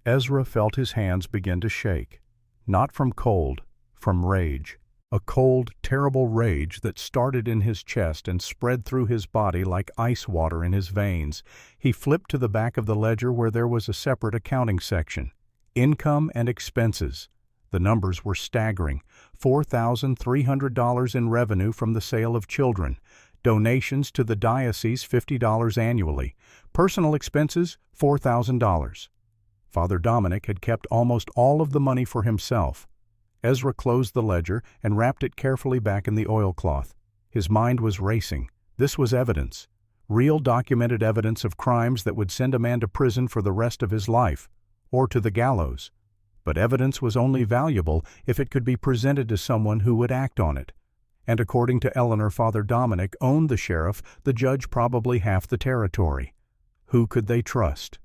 Ezra felt his hands begin to shake, not from cold, from rage. A cold, terrible rage that started in his chest and spread through his body like ice water in his veins. He flipped to the back of the ledger where there was a separate accounting section. Income and expenses. The numbers were staggering. $4,300 in revenue from the sale of children. Donations to the diocese $50 annually. Personal expenses $4,000. Father Dominic had kept almost all of the money for himself. Ezra closed the ledger and wrapped it carefully back in the oilcloth. His mind was racing. This was evidence. Real documented evidence of crimes that would send a man to prison for the rest of his life, or to the gallows. But evidence was only valuable if it could be presented to someone who would act on it. And according to Eleanor, Father Dominic owned the sheriff, the judge probably half the territory. Who could they trust?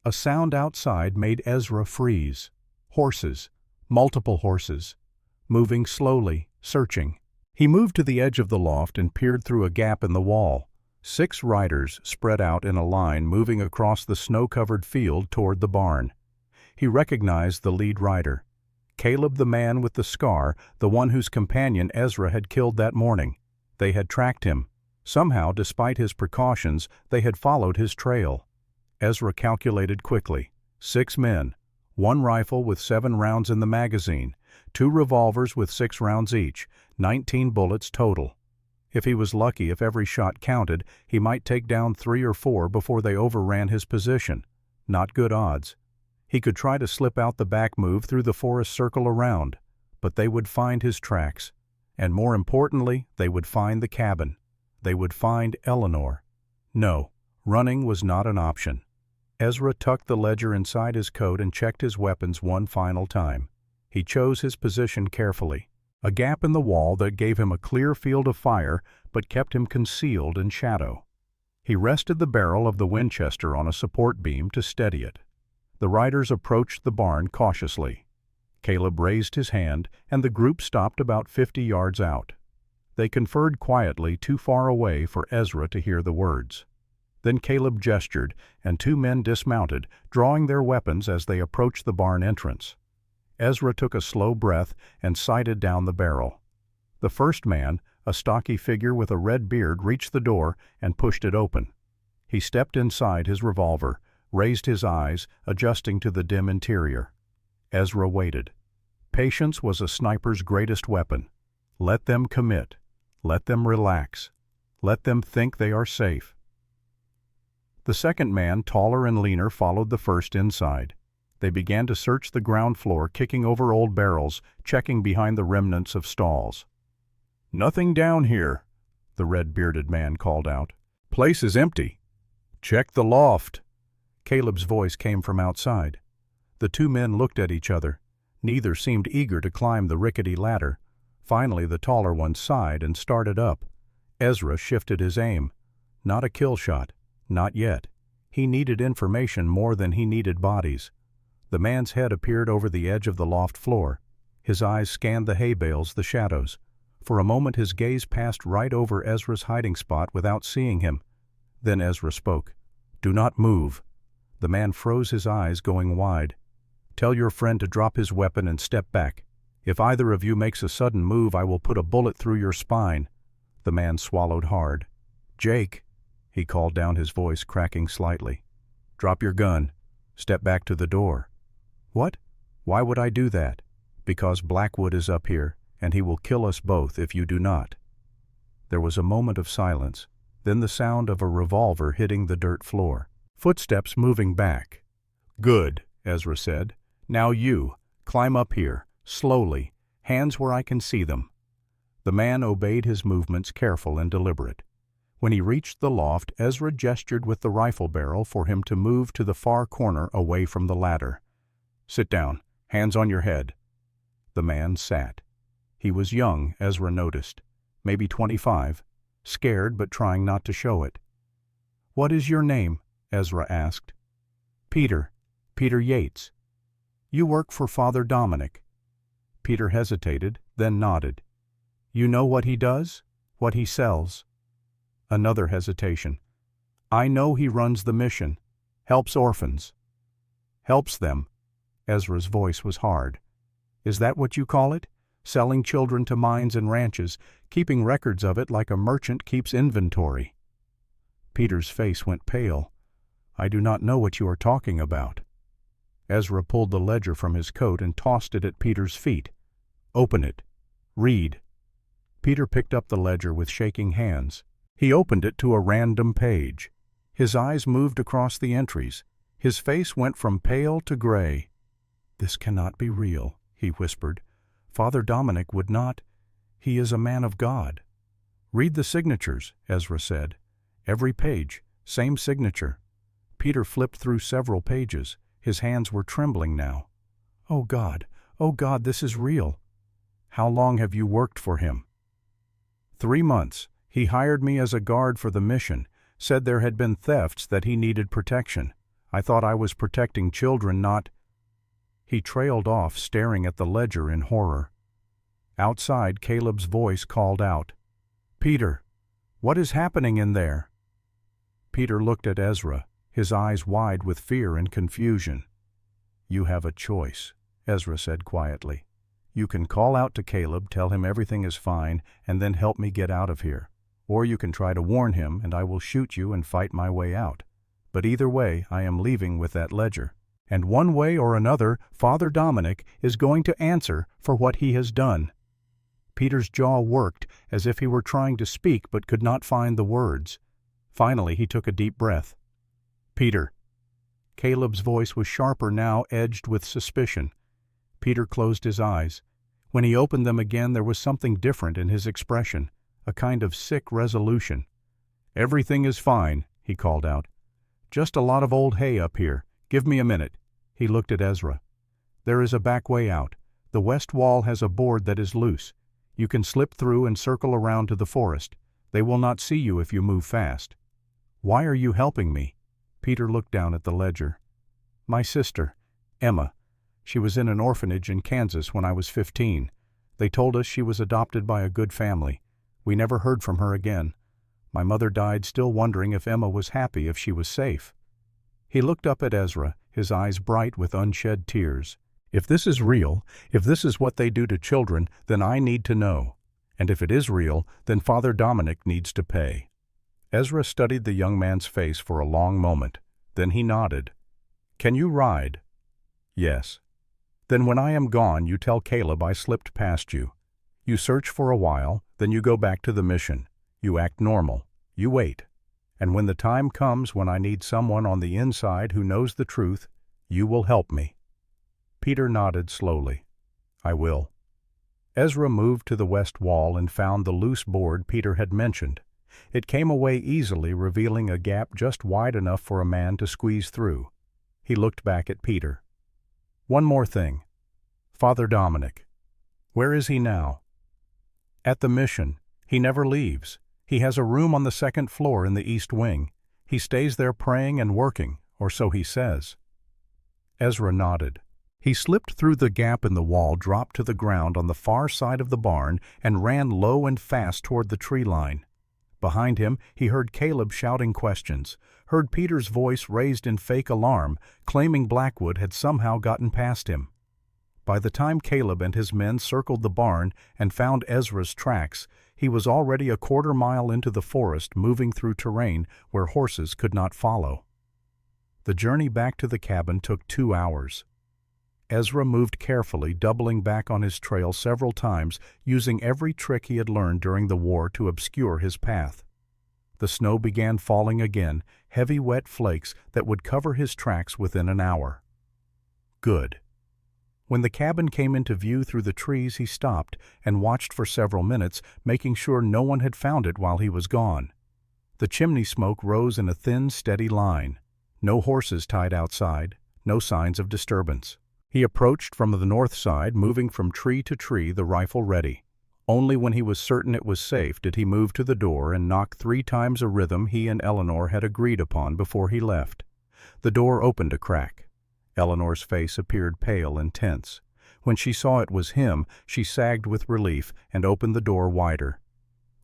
A sound outside made Ezra freeze. Horses. Multiple horses, moving slowly, searching. He moved to the edge of the loft and peered through a gap in the wall. 6 riders spread out in a line moving across the snow-covered field toward the barn. He recognized the lead rider. Caleb, the man with the scar, the one whose companion Ezra had killed that morning. They had tracked him. Somehow, despite his precautions, they had followed his trail. Ezra calculated quickly. 6 men. 1 rifle with 7 rounds in the magazine, 2 revolvers with 6 rounds each, 19 bullets total. If he was lucky, if every shot counted, he might take down 3 or 4 before they overran his position. Not good odds. He could try to slip out the back move through the forest circle around, but they would find his tracks. And more importantly, they would find the cabin. They would find Eleanor. No, running was not an option. Ezra tucked the ledger inside his coat and checked his weapons one final time. He chose his position carefully. A gap in the wall that gave him a clear field of fire but kept him concealed in shadow. He rested the barrel of the Winchester on a support beam to steady it. The riders approached the barn cautiously. Caleb raised his hand, and the group stopped about 50 yards out. They conferred quietly too far away for Ezra to hear the words. Then Caleb gestured, and 2 men dismounted, drawing their weapons as they approached the barn entrance. Ezra took a slow breath and sighted down the barrel. The first man, a stocky figure with a red beard, reached the door and pushed it open. He stepped inside his revolver, raised his eyes, adjusting to the dim interior. Ezra waited. Patience was a sniper's greatest weapon. Let them commit. Let them relax. Let them think they are safe. The second man, taller and leaner, followed the first inside. They began to search the ground floor, kicking over old barrels, checking behind the remnants of stalls. "Nothing down here," the red-bearded man called out. "Place is empty." "Check the loft." Caleb's voice came from outside. The 2 men looked at each other. Neither seemed eager to climb the rickety ladder. Finally, the taller one sighed and started up. Ezra shifted his aim. Not a kill shot. Not yet. He needed information more than he needed bodies. The man's head appeared over the edge of the loft floor. His eyes scanned the hay bales, the shadows. For a moment his gaze passed right over Ezra's hiding spot without seeing him. Then Ezra spoke. "Do not move." The man froze, his eyes going wide. "Tell your friend to drop his weapon and step back. If either of you makes a sudden move, I will put a bullet through your spine." The man swallowed hard. "Jake," he called down, his voice cracking slightly. "Drop your gun. Step back to the door." "What? Why would I do that?" "Because Blackwood is up here, and he will kill us both if you do not." There was a moment of silence, then the sound of a revolver hitting the dirt floor. Footsteps moving back. "Good," Ezra said. "Now you, climb up here, slowly, hands where I can see them." The man obeyed his movements, careful and deliberate. When he reached the loft, Ezra gestured with the rifle barrel for him to move to the far corner away from the ladder. "Sit down, hands on your head." The man sat. He was young, Ezra noticed, maybe 25, scared but trying not to show it. "What is your name?" Ezra asked. "Peter Yates." "You work for Father Dominic." Peter hesitated, then nodded. "You know what he does? What he sells?" Another hesitation. "I know he runs the mission, helps orphans." "Helps them?" Ezra's voice was hard. "Is that what you call it? Selling children to mines and ranches, keeping records of it like a merchant keeps inventory?" Peter's face went pale. "I do not know what you are talking about." Ezra pulled the ledger from his coat and tossed it at Peter's feet. "Open it. Read." Peter picked up the ledger with shaking hands. He opened it to a random page. His eyes moved across the entries. His face went from pale to gray. "This cannot be real," he whispered. "Father Dominic would not. He is a man of God." "Read the signatures," Ezra said. "Every page, same signature." Peter flipped through several pages. His hands were trembling now. Oh God, this is real." "How long have you worked for him?" 3 months. He hired me as a guard for the mission, said there had been thefts that he needed protection. I thought I was protecting children, not—" He trailed off, staring at the ledger in horror. Outside, Caleb's voice called out, "Peter, what is happening in there?" Peter looked at Ezra, his eyes wide with fear and confusion. "You have a choice," Ezra said quietly. "You can call out to Caleb, tell him everything is fine, and then help me get out of here. Or you can try to warn him, and I will shoot you and fight my way out. But either way, I am leaving with that ledger. And one way or another, Father Dominic is going to answer for what he has done." Peter's jaw worked as if he were trying to speak but could not find the words. Finally, he took a deep breath. "Peter." Caleb's voice was sharper now, edged with suspicion. Peter closed his eyes. When he opened them again, there was something different in his expression, a kind of sick resolution. "Everything is fine," he called out. "Just a lot of old hay up here. Give me a minute." He looked at Ezra. "There is a back way out. The west wall has a board that is loose. You can slip through and circle around to the forest. They will not see you if you move fast." "Why are you helping me?" Peter looked down at the ledger. "My sister, Emma. She was in an orphanage in Kansas when I was 15. They told us she was adopted by a good family. We never heard from her again. My mother died still wondering if Emma was happy, if she was safe." He looked up at Ezra, his eyes bright with unshed tears. "If this is real, if this is what they do to children, then I need to know. And if it is real, then Father Dominic needs to pay." Ezra studied the young man's face for a long moment. Then he nodded. "Can you ride?" "Yes." "Then when I am gone, you tell Caleb I slipped past you. You search for a while, then you go back to the mission. You act normal. You wait. And when the time comes when I need someone on the inside who knows the truth, you will help me." Peter nodded slowly. "I will." Ezra moved to the west wall and found the loose board Peter had mentioned. It came away easily, revealing a gap just wide enough for a man to squeeze through. He looked back at Peter. "One more thing. Father Dominic. Where is he now?" "At the mission. He never leaves. He has a room on the 2nd floor in the east wing. He stays there praying and working, or so he says." Ezra nodded. He slipped through the gap in the wall, dropped to the ground on the far side of the barn, and ran low and fast toward the tree line. Behind him, he heard Caleb shouting questions, heard Peter's voice raised in fake alarm, claiming Blackwood had somehow gotten past him. By the time Caleb and his men circled the barn and found Ezra's tracks, he was already a quarter-mile into the forest, moving through terrain where horses could not follow. The journey back to the cabin took 2 hours. Ezra moved carefully, doubling back on his trail several times, using every trick he had learned during the war to obscure his path. The snow began falling again, heavy wet flakes that would cover his tracks within an hour. Good. When the cabin came into view through the trees, he stopped and watched for several minutes, making sure no one had found it while he was gone. The chimney smoke rose in a thin, steady line. No horses tied outside, no signs of disturbance. He approached from the north side, moving from tree to tree, the rifle ready. Only when he was certain it was safe did he move to the door and knock 3 times a rhythm he and Eleanor had agreed upon before he left. The door opened a crack. Eleanor's face appeared pale and tense. When she saw it was him, she sagged with relief and opened the door wider.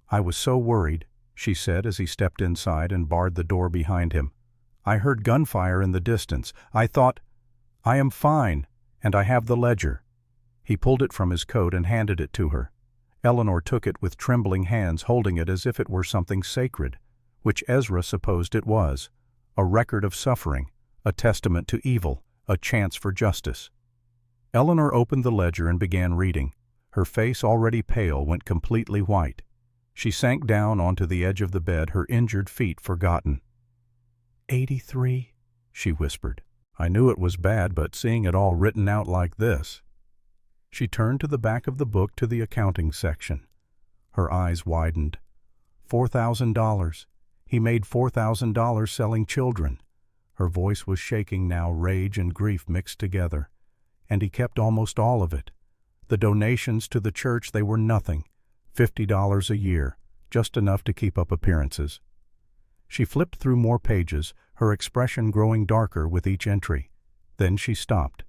"I was so worried," she said as he stepped inside and barred the door behind him. "I heard gunfire in the distance. I thought—" "I am fine, and I have the ledger." He pulled it from his coat and handed it to her. Eleanor took it with trembling hands, holding it as if it were something sacred, which Ezra supposed it was. A record of suffering, a testament to evil, a chance for justice. Eleanor opened the ledger and began reading. Her face, already pale, went completely white. She sank down onto the edge of the bed, her injured feet forgotten. 83, she whispered. "I knew it was bad, but seeing it all written out like this." She turned to the back of the book to the accounting section. Her eyes widened. $4,000. He made $4,000 selling children. Her voice was shaking now, rage and grief mixed together. And he kept almost all of it. The donations to the church, they were nothing. $50 a year, just enough to keep up appearances. She flipped through more pages, her expression growing darker with each entry. Then she stopped.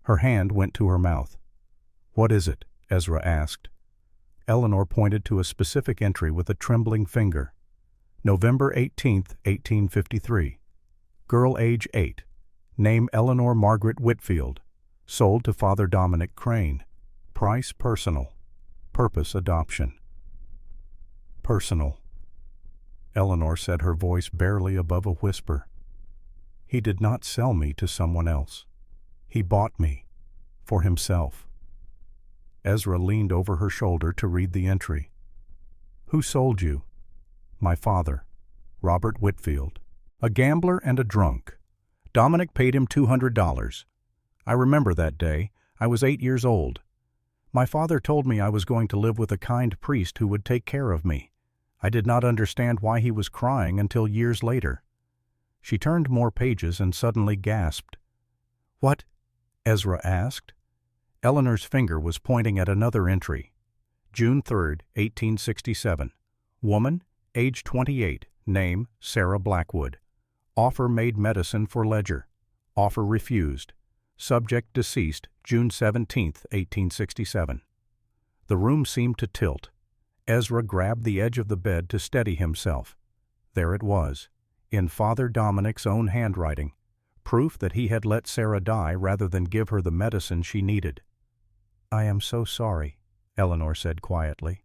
Her hand went to her mouth. "What is it?" Ezra asked. Eleanor pointed to a specific entry with a trembling finger. November 18th, 1853. Girl age 8. Name Eleanor Margaret Whitfield. Sold to Father Dominic Crane. Price personal. Purpose adoption. Personal. Eleanor said, her voice barely above a whisper. He did not sell me to someone else. He bought me. For himself. Ezra leaned over her shoulder to read the entry. Who sold you? My father, Robert Whitfield. A gambler and a drunk. Dominic paid him $200. I remember that day. I was 8 years old. My father told me I was going to live with a kind priest who would take care of me. I did not understand why he was crying until years later. She turned more pages and suddenly gasped. What? Ezra asked. Eleanor's finger was pointing at another entry. June 3rd, 1867. Woman, age 28, name Sarah Blackwood. Offer made medicine for ledger. Offer refused. Subject deceased, June 17th, 1867. The room seemed to tilt. Ezra grabbed the edge of the bed to steady himself. There it was, in Father Dominic's own handwriting, proof that he had let Sarah die rather than give her the medicine she needed. I am so sorry, Eleanor said quietly.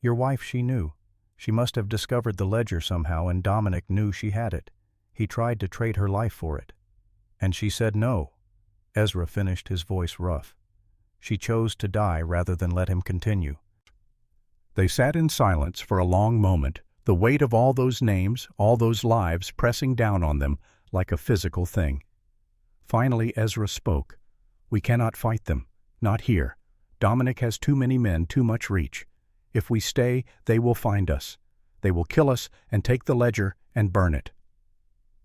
Your wife, she knew. She must have discovered the ledger somehow, and Dominic knew she had it. He tried to trade her life for it. And she said no. Ezra finished, his voice rough. She chose to die rather than let him continue. They sat in silence for a long moment, the weight of all those names, all those lives pressing down on them like a physical thing. Finally Ezra spoke. We cannot fight them. Not here. Dominic has too many men, too much reach. If we stay, they will find us. They will kill us and take the ledger and burn it.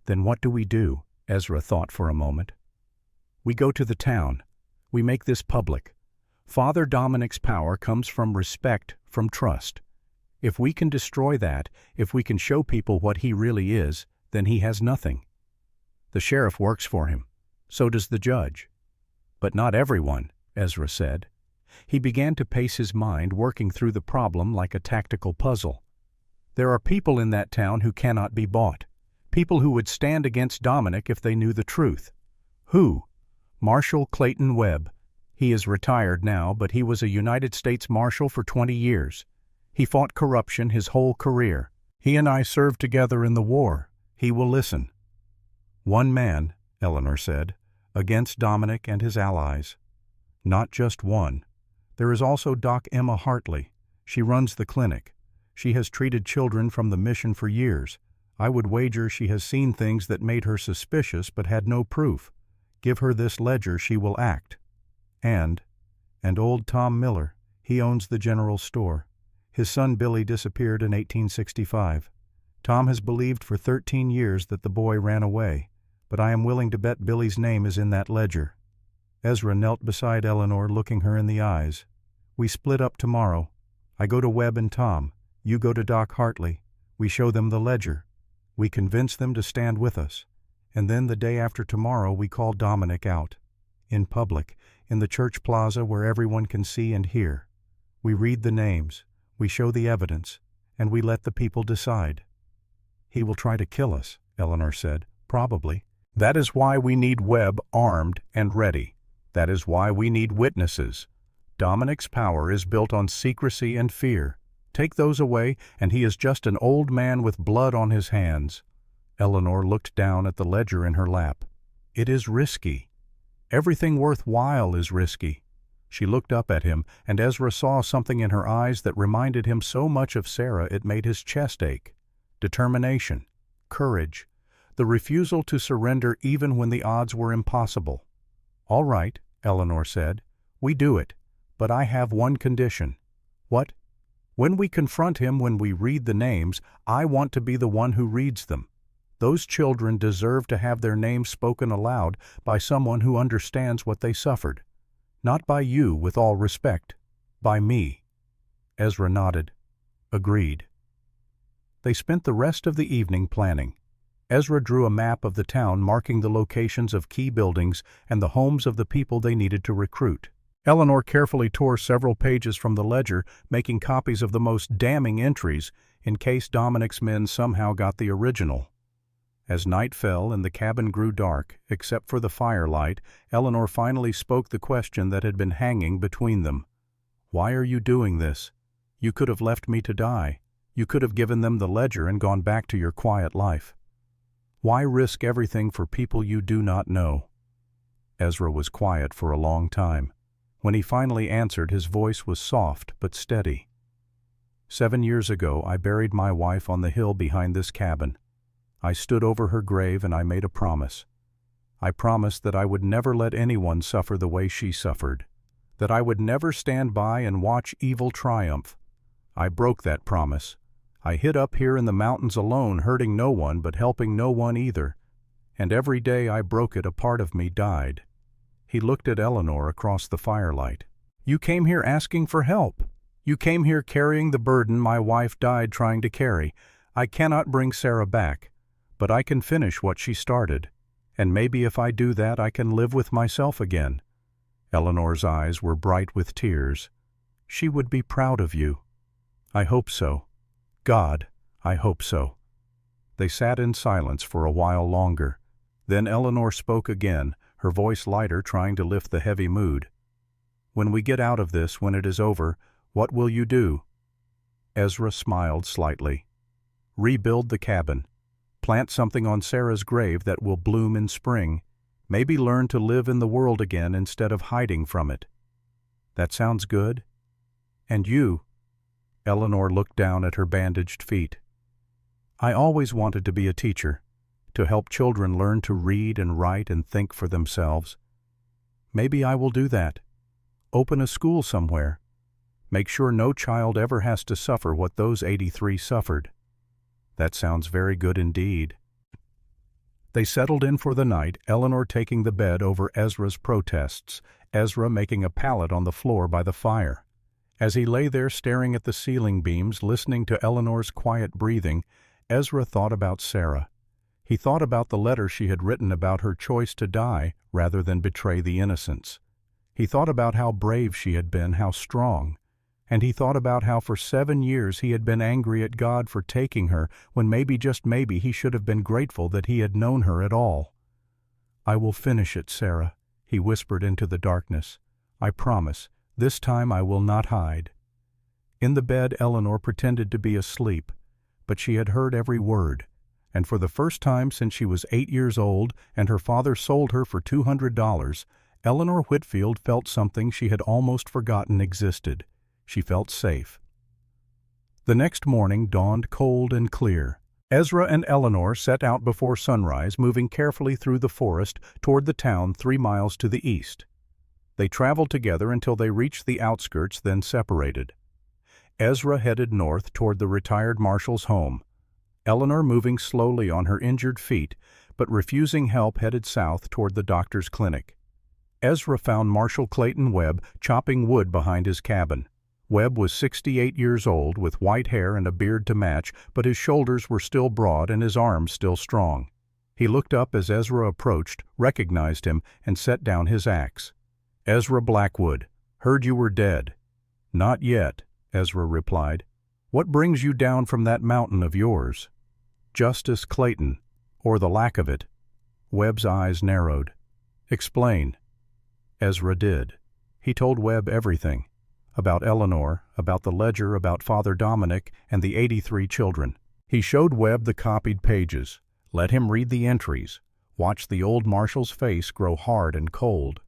Then what do we do? Ezra thought for a moment. We go to the town. We make this public. Father Dominic's power comes from respect, from trust. If we can destroy that, if we can show people what he really is, then he has nothing. The sheriff works for him. So does the judge. But not everyone, Ezra said. He began to pace his mind, working through the problem like a tactical puzzle. There are people in that town who cannot be bought. People who would stand against Dominic if they knew the truth. Who? Marshal Clayton Webb. He is retired now, but he was a United States Marshal for 20 years. He fought corruption his whole career. He and I served together in the war. He will listen. One man, Eleanor said, against Dominic and his allies. Not just one. There is also Doc Emma Hartley. She runs the clinic. She has treated children from the mission for years. I would wager she has seen things that made her suspicious but had no proof. Give her this ledger, she will act. And old Tom Miller, he owns the general store. His son Billy disappeared in 1865. Tom has believed for 13 years that the boy ran away, but I am willing to bet Billy's name is in that ledger." Ezra knelt beside Eleanor, looking her in the eyes. "We split up tomorrow. I go to Webb and Tom. You go to Doc Hartley. We show them the ledger. We convince them to stand with us. And then the day after tomorrow we call Dominic out. In public, in the church plaza where everyone can see and hear. We read the names, we show the evidence, and we let the people decide." "He will try to kill us," Eleanor said. "Probably. That is why we need Webb armed and ready. That is why we need witnesses. Dominic's power is built on secrecy and fear. Take those away, and he is just an old man with blood on his hands." Eleanor looked down at the ledger in her lap. "It is risky. Everything worthwhile is risky." She looked up at him, and Ezra saw something in her eyes that reminded him so much of Sarah it made his chest ache. Determination, courage, the refusal to surrender even when the odds were impossible. "All right," Eleanor said. "We do it. But I have one condition." "What?" "When we confront him, when we read the names, I want to be the one who reads them. Those children deserve to have their names spoken aloud by someone who understands what they suffered. Not by you, with all respect. By me." Ezra nodded. "Agreed." They spent the rest of the evening planning. Ezra drew a map of the town marking the locations of key buildings and the homes of the people they needed to recruit. Eleanor carefully tore several pages from the ledger, making copies of the most damning entries in case Dominic's men somehow got the original. As night fell and the cabin grew dark, except for the firelight, Eleanor finally spoke the question that had been hanging between them. "Why are you doing this? You could have left me to die. You could have given them the ledger and gone back to your quiet life. Why risk everything for people you do not know?" Ezra was quiet for a long time. When he finally answered, his voice was soft but steady. 7 years ago, I buried my wife on the hill behind this cabin. I stood over her grave and I made a promise. I promised that I would never let anyone suffer the way she suffered, that I would never stand by and watch evil triumph. I broke that promise. I hid up here in the mountains alone, hurting no one but helping no one either. And every day I broke it, a part of me died. He looked at Eleanor across the firelight. "You came here asking for help. You came here carrying the burden my wife died trying to carry. I cannot bring Sarah back, but I can finish what she started. And maybe if I do that, I can live with myself again." Eleanor's eyes were bright with tears. "She would be proud of you." "I hope so. God, I hope so." They sat in silence for a while longer. Then Eleanor spoke again, her voice lighter, trying to lift the heavy mood. "When we get out of this, when it is over, what will you do?" Ezra smiled slightly. "Rebuild the cabin. Plant something on Sarah's grave that will bloom in spring. Maybe learn to live in the world again instead of hiding from it." "That sounds good." "And you?" Eleanor looked down at her bandaged feet. "I always wanted to be a teacher, to help children learn to read and write and think for themselves. Maybe I will do that. Open a school somewhere. Make sure no child ever has to suffer what those 83 suffered." "That sounds very good indeed." They settled in for the night, Eleanor taking the bed over Ezra's protests, Ezra making a pallet on the floor by the fire. As he lay there staring at the ceiling beams, listening to Eleanor's quiet breathing, Ezra thought about Sarah. He thought about the letter she had written about her choice to die rather than betray the innocents. He thought about how brave she had been, how strong. And he thought about how for 7 years he had been angry at God for taking her, when maybe, just maybe, he should have been grateful that he had known her at all. "I will finish it, Sarah," he whispered into the darkness. "I promise. This time I will not hide." In the bed, Eleanor pretended to be asleep, but she had heard every word, and for the first time since she was 8 years old and her father sold her for $200, Eleanor Whitfield felt something she had almost forgotten existed. She felt safe. The next morning dawned cold and clear. Ezra and Eleanor set out before sunrise, moving carefully through the forest toward the town 3 miles to the east. They traveled together until they reached the outskirts, then separated. Ezra headed north toward the retired marshal's home. Eleanor, moving slowly on her injured feet, but refusing help, headed south toward the doctor's clinic. Ezra found Marshal Clayton Webb chopping wood behind his cabin. Webb was 68 years old, with white hair and a beard to match, but his shoulders were still broad and his arms still strong. He looked up as Ezra approached, recognized him, and set down his axe. "Ezra Blackwood, heard you were dead." "Not yet," Ezra replied. "What brings you down from that mountain of yours?" "Justice Clayton, or the lack of it." Webb's eyes narrowed. "Explain." Ezra did. He told Webb everything. About Eleanor, about the ledger, about Father Dominic, and the 83 children. He showed Webb the copied pages, let him read the entries, watched the old marshal's face grow hard and cold.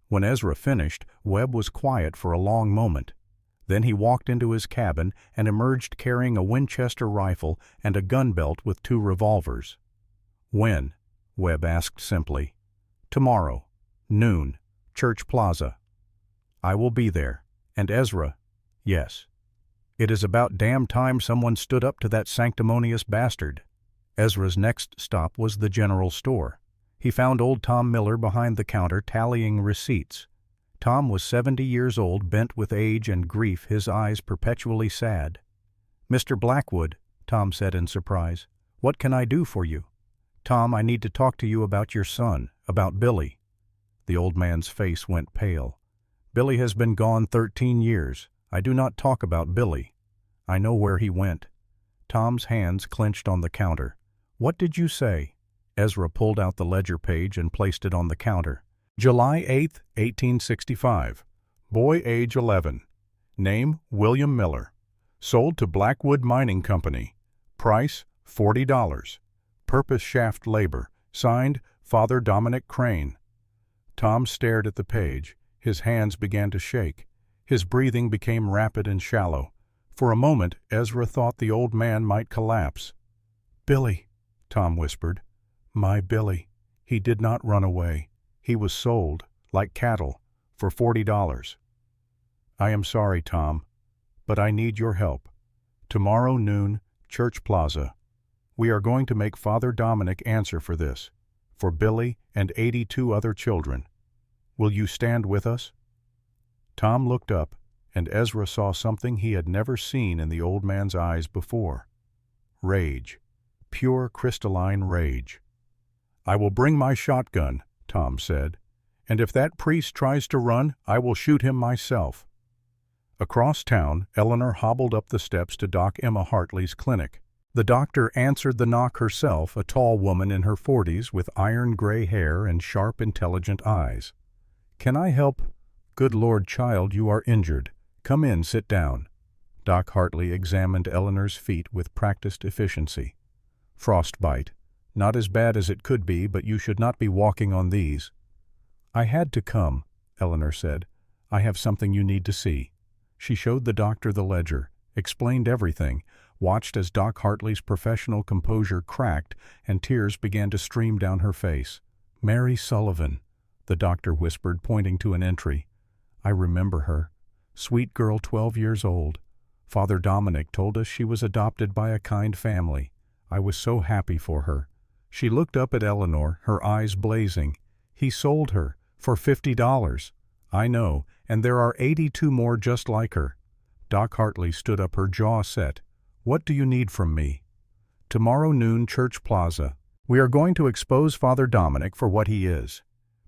When Ezra finished, Webb was quiet for a long moment. Then he walked into his cabin and emerged carrying a Winchester rifle and a gun belt with 2 revolvers. "When?" Webb asked simply. "Tomorrow, noon, Church Plaza." "I will be there." And Ezra, "Yes. It is about damn time someone stood up to that sanctimonious bastard." Ezra's next stop was the general store. He found old Tom Miller behind the counter tallying receipts. Tom was 70 years old, bent with age and grief, his eyes perpetually sad. "Mr. Blackwood," Tom said in surprise, "what can I do for you?" "Tom, I need to talk to you about your son, about Billy." The old man's face went pale. "Billy has been gone 13 years. I do not talk about Billy. I know where he went." Tom's hands clenched on the counter. "What did you say?" Ezra pulled out the ledger page and placed it on the counter. "July 8, 1865. Boy, age 11. Name, William Miller. Sold to Blackwood Mining Company. Price, $40. Purpose, shaft labor. Signed, Father Dominic Crane." Tom stared at the page. His hands began to shake. His breathing became rapid and shallow. For a moment, Ezra thought the old man might collapse. "Billy," Tom whispered. "My Billy. He did not run away. He was sold, like cattle, for $40. "I am sorry, Tom, but I need your help. Tomorrow noon, Church Plaza. We are going to make Father Dominic answer for this, for Billy and 82 other children. Will you stand with us?" Tom looked up, and Ezra saw something he had never seen in the old man's eyes before. Rage. Pure crystalline rage. "I will bring my shotgun," Tom said, "and if that priest tries to run, I will shoot him myself." Across town, Eleanor hobbled up the steps to Doc Emma Hartley's clinic. The doctor answered the knock herself, a tall woman in her 40s with iron gray hair and sharp, intelligent eyes. "Can I help?" "Good Lord, child, you are injured. Come in, sit down." Doc Hartley examined Eleanor's feet with practiced efficiency. "Frostbite. Not as bad as it could be, but you should not be walking on these." "I had to come," Eleanor said. "I have something you need to see." She showed the doctor the ledger, explained everything, watched as Doc Hartley's professional composure cracked and tears began to stream down her face. "Mary Sullivan," the doctor whispered, pointing to an entry. "I remember her. Sweet girl, 12 years old. Father Dominic told us she was adopted by a kind family. I was so happy for her." She looked up at Eleanor, her eyes blazing. "He sold her for $50. "I know, and there are 82 more just like her." Doc Hartley stood up, her jaw set. "What do you need from me?" "Tomorrow noon, Church Plaza. We are going to expose Father Dominic for what he is.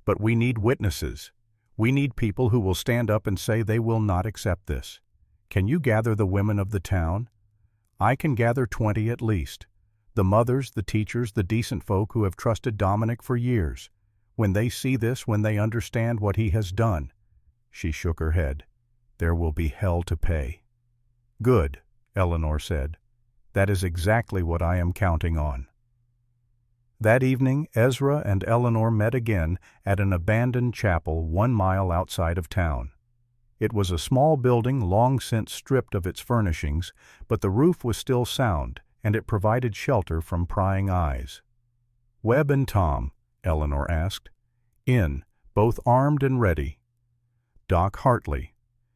But we need witnesses. We need people who will stand up and say they will not accept this. Can you gather the women of the town?" "I can gather 20 at least. The mothers, the teachers, the decent folk who have trusted Dominic for years. When they see this, when they understand what he has done." She shook her head. "There will be hell to pay." "Good," Eleanor said. "That is exactly what I am counting on." That evening, Ezra and Eleanor met again at an abandoned chapel 1 mile outside of town. It was a small building long since stripped of its furnishings, but the roof was still sound, and it provided shelter from prying eyes. "Webb and Tom," Eleanor asked. "In, both armed and ready." "Doc Hartley.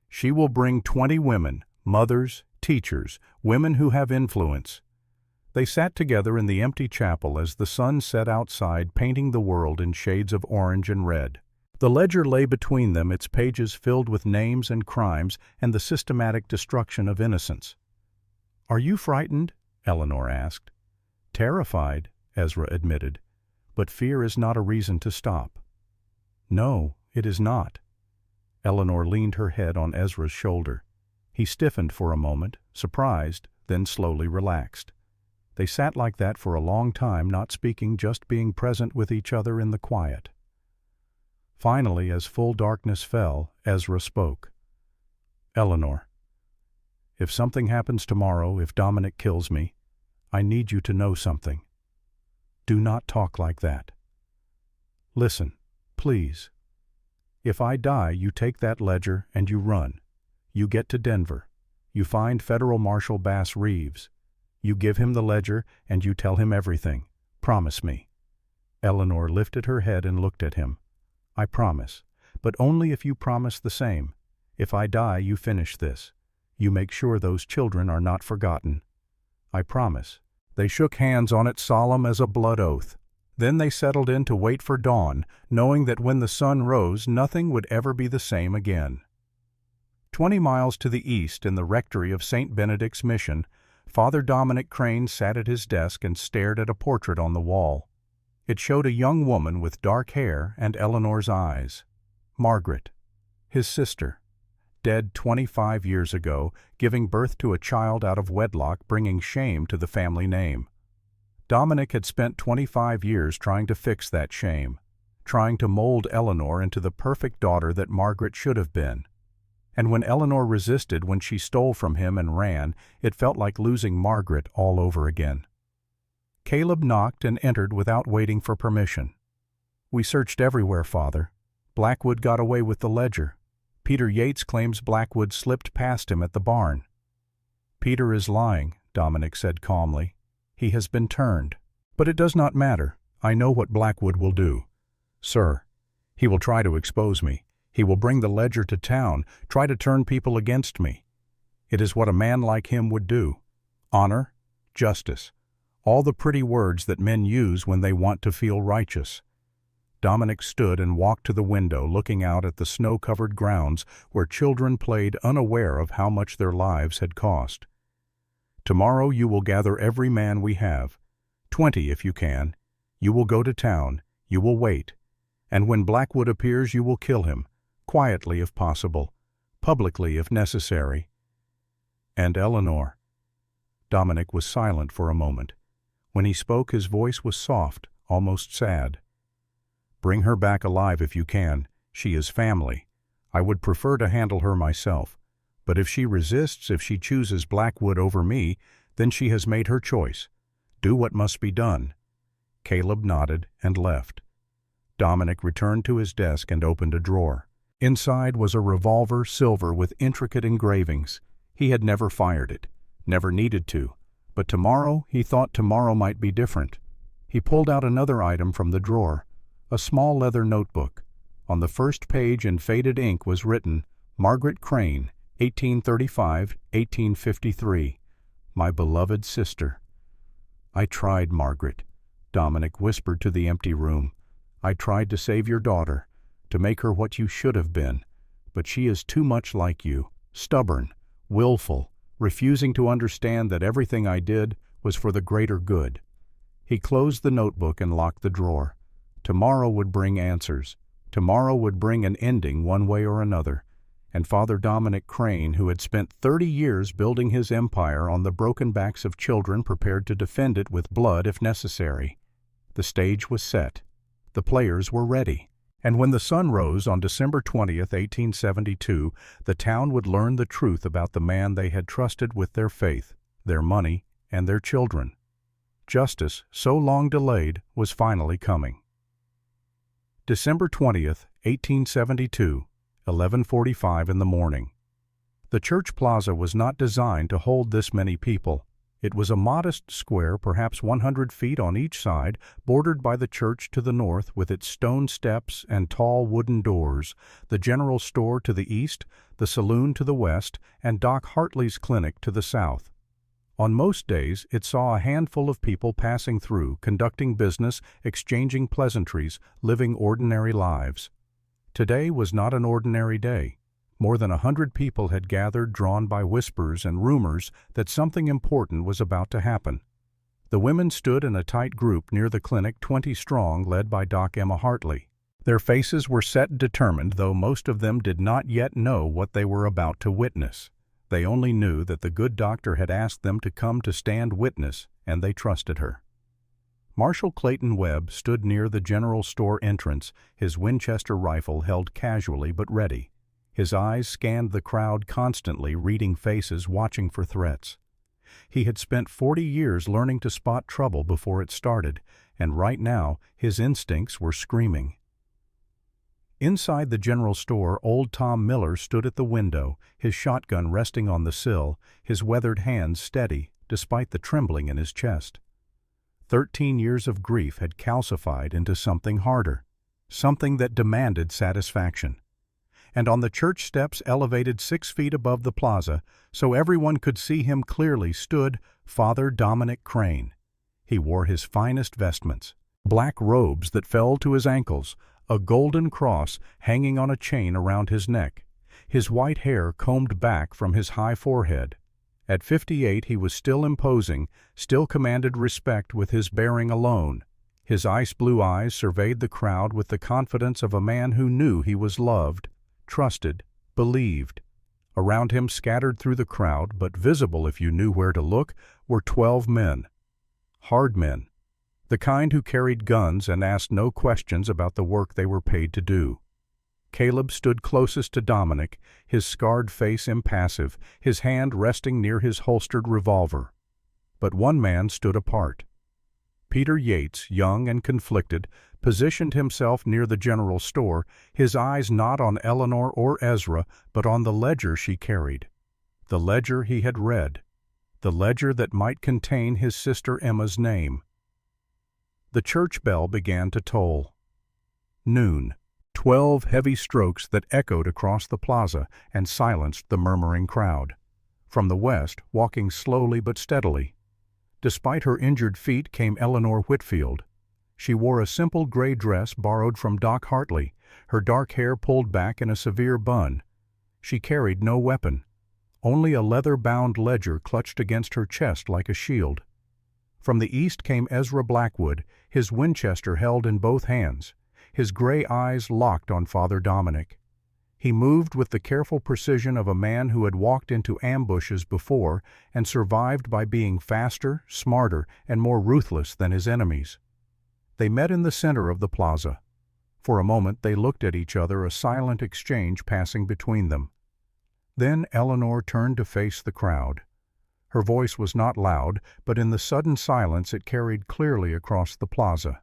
She will bring 20 women, mothers, teachers, women who have influence." They sat together in the empty chapel as the sun set outside, painting the world in shades of orange and red. The ledger lay between them, its pages filled with names and crimes and the systematic destruction of innocence. "Are you frightened?" Eleanor asked. "Terrified," Ezra admitted, "but fear is not a reason to stop." "No, it is not." Eleanor leaned her head on Ezra's shoulder. He stiffened for a moment, surprised, then slowly relaxed. They sat like that for a long time, not speaking, just being present with each other in the quiet. Finally, as full darkness fell, Ezra spoke. "Eleanor, if something happens tomorrow, if Dominic kills me, I need you to know something. Do not talk like that. Listen, please. If I die, you take that ledger and you run. You get to Denver. You find Federal Marshal Bass Reeves. You give him the ledger and you tell him everything. Promise me." Eleanor lifted her head and looked at him. "I promise, but only if you promise the same. If I die, you finish this. You make sure those children are not forgotten." "I promise." They shook hands on it, solemn as a blood oath. Then they settled in to wait for dawn, knowing that when the sun rose, nothing would ever be the same again. 20 miles to the east, in the rectory of St. Benedict's Mission, Father Dominic Crane sat at his desk and stared at a portrait on the wall. It showed a young woman with dark hair and Eleanor's eyes. Margaret, his sister, dead 25 years ago, giving birth to a child out of wedlock, bringing shame to the family name. Dominic had spent 25 years trying to fix that shame, trying to mold Eleanor into the perfect daughter that Margaret should have been. And when Eleanor resisted, when she stole from him and ran, it felt like losing Margaret all over again. Caleb knocked and entered without waiting for permission. "We searched everywhere, Father. Blackwood got away with the ledger. Peter Yates claims Blackwood slipped past him at the barn." "Peter is lying," Dominic said calmly. "He has been turned. But it does not matter. I know what Blackwood will do. Sir, he will try to expose me. He will bring the ledger to town, try to turn people against me. It is what a man like him would do. Honor, justice, all the pretty words that men use when they want to feel righteous." Dominic stood and walked to the window, looking out at the snow-covered grounds where children played, unaware of how much their lives had cost. "Tomorrow you will gather every man we have, 20 if you can. You will go to town, you will wait, and when Blackwood appears you will kill him, quietly if possible, publicly if necessary." "And Eleanor?" Dominic was silent for a moment. When he spoke, his voice was soft, almost sad. "Bring her back alive if you can. She is family. I would prefer to handle her myself. But if she resists, if she chooses Blackwood over me, then she has made her choice. Do what must be done." Caleb nodded and left. Dominic returned to his desk and opened a drawer. Inside was a revolver, silver, with intricate engravings. He had never fired it, never needed to. But tomorrow, he thought tomorrow might be different. He pulled out another item from the drawer, a small leather notebook. On the first page in faded ink was written, "Margaret Crane, 1835-1853, my beloved sister." "I tried, Margaret," Dominic whispered to the empty room. "I tried to save your daughter, to make her what you should have been. But she is too much like you, stubborn, willful, refusing to understand that everything I did was for the greater good." He closed the notebook and locked the drawer. Tomorrow would bring answers. Tomorrow would bring an ending one way or another. And Father Dominic Crane, who had spent 30 years building his empire on the broken backs of children, prepared to defend it with blood if necessary. The stage was set. The players were ready. And when the sun rose on December 20th, 1872, the town would learn the truth about the man they had trusted with their faith, their money, and their children. Justice, so long delayed, was finally coming. December 20th, 1872, 11:45 in the morning. The church plaza was not designed to hold this many people. It was a modest square, perhaps 100 feet on each side, bordered by the church to the north with its stone steps and tall wooden doors, the general store to the east, the saloon to the west, and Doc Hartley's clinic to the south. On most days, it saw a handful of people passing through, conducting business, exchanging pleasantries, living ordinary lives. Today was not an ordinary day. More than 100 people had gathered, drawn by whispers and rumors that something important was about to happen. The women stood in a tight group near the clinic, 20 strong, led by Doc Emma Hartley. Their faces were set and determined, though most of them did not yet know what they were about to witness. They only knew that the good doctor had asked them to come to stand witness, and they trusted her. Marshal Clayton Webb stood near the general store entrance, his Winchester rifle held casually but ready. His eyes scanned the crowd constantly, reading faces, watching for threats. He had spent 40 years learning to spot trouble before it started, and right now his instincts were screaming. Inside the general store, old Tom Miller stood at the window, his shotgun resting on the sill, his weathered hands steady, despite the trembling in his chest. 13 years of grief had calcified into something harder, something that demanded satisfaction. And on the church steps, elevated 6 feet above the plaza, so everyone could see him clearly, stood Father Dominic Crane. He wore his finest vestments, black robes that fell to his ankles, a golden cross hanging on a chain around his neck, his white hair combed back from his high forehead. At 58 he was still imposing, still commanded respect with his bearing alone. His ice-blue eyes surveyed the crowd with the confidence of a man who knew he was loved, trusted, believed. Around him, scattered through the crowd, but visible if you knew where to look, were 12 men. Hard men. The kind who carried guns and asked no questions about the work they were paid to do. Caleb stood closest to Dominic, his scarred face impassive, his hand resting near his holstered revolver. But one man stood apart. Peter Yates, young and conflicted, positioned himself near the general store, his eyes not on Eleanor or Ezra, but on the ledger she carried. The ledger he had read. The ledger that might contain his sister Emma's name. The church bell began to toll. Noon. 12 heavy strokes that echoed across the plaza and silenced the murmuring crowd. From the west, walking slowly but steadily. Despite her injured feet, came Eleanor Whitfield. She wore a simple gray dress borrowed from Doc Hartley, her dark hair pulled back in a severe bun. She carried no weapon. Only a leather-bound ledger clutched against her chest like a shield. From the east came Ezra Blackwood, his Winchester held in both hands, his gray eyes locked on Father Dominic. He moved with the careful precision of a man who had walked into ambushes before and survived by being faster, smarter, and more ruthless than his enemies. They met in the center of the plaza. For a moment they looked at each other, a silent exchange passing between them. Then Eleanor turned to face the crowd. Her voice was not loud, but in the sudden silence it carried clearly across the plaza.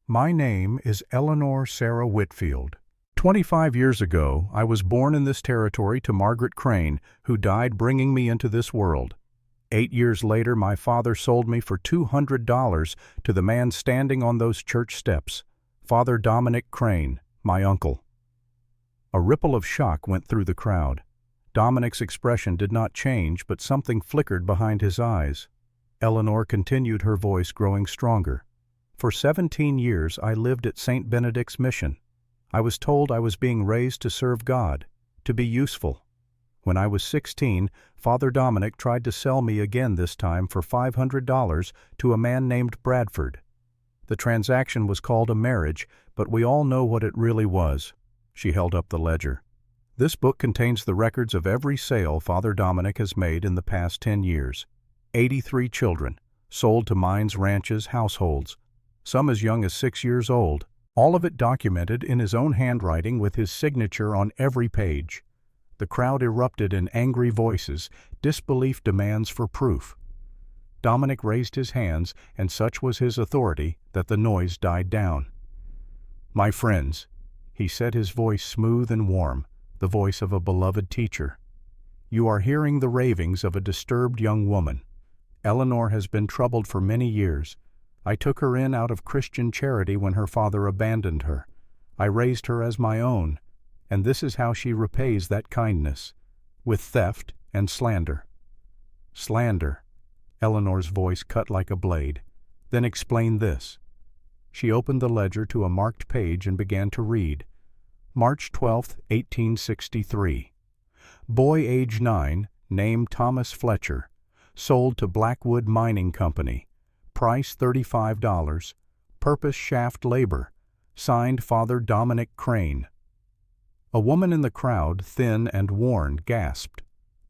"My name is Eleanor Sarah Whitfield. 25 years ago, I was born in this territory to Margaret Crane, who died bringing me into this world. 8 years later, my father sold me for $200 to the man standing on those church steps, Father Dominic Crane, my uncle." A ripple of shock went through the crowd. Dominic's expression did not change, but something flickered behind his eyes. Eleanor continued, her voice growing stronger. "For 17 years I lived at St. Benedict's Mission. I was told I was being raised to serve God, to be useful. When I was 16, Father Dominic tried to sell me again, this time for $500 to a man named Bradford. The transaction was called a marriage, but we all know what it really was." She held up the ledger. "This book contains the records of every sale Father Dominic has made in the past 10 years. 83 children, sold to mines, ranches, households, some as young as 6 years old. All of it documented in his own handwriting with his signature on every page." The crowd erupted in angry voices, disbelief, demands for proof. Dominic raised his hands, and such was his authority that the noise died down. "My friends," he said, his voice smooth and warm, the voice of a beloved teacher, "you are hearing the ravings of a disturbed young woman. Eleanor has been troubled for many years. I took her in out of Christian charity when her father abandoned her. I raised her as my own, and this is how she repays that kindness, with theft and slander." "Slander." Eleanor's voice cut like a blade. "Then explain this." She opened the ledger to a marked page and began to read. March 12, 1863. Boy age 9, name Thomas Fletcher, sold to Blackwood Mining Company, price $35, purpose shaft labor, signed Father Dominic Crane. A woman in the crowd, thin and worn, gasped,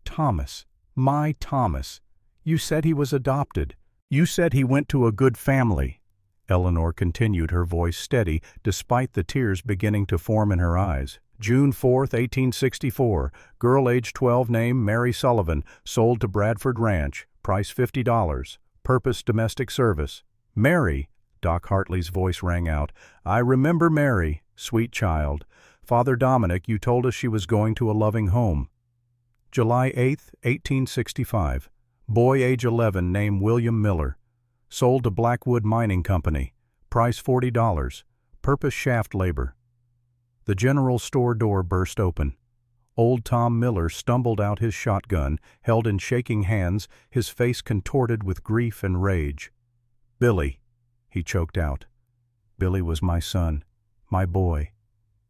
"Thomas, my Thomas! You said he was adopted. You said he went to a good family." Eleanor continued, her voice steady, despite the tears beginning to form in her eyes. June 4, 1864. Girl age 12, name Mary Sullivan, sold to Bradford Ranch, price $50, purpose domestic service. "Mary," Doc Hartley's voice rang out. "I remember Mary, sweet child. Father Dominic, you told us she was going to a loving home." July 8, 1865. Boy age 11, name William Miller, sold to Blackwood Mining Company, price $40, purpose shaft labor. The general store door burst open. Old Tom Miller stumbled out, his shotgun held in shaking hands, his face contorted with grief and rage. "Billy," he choked out. "Billy was my son, my boy.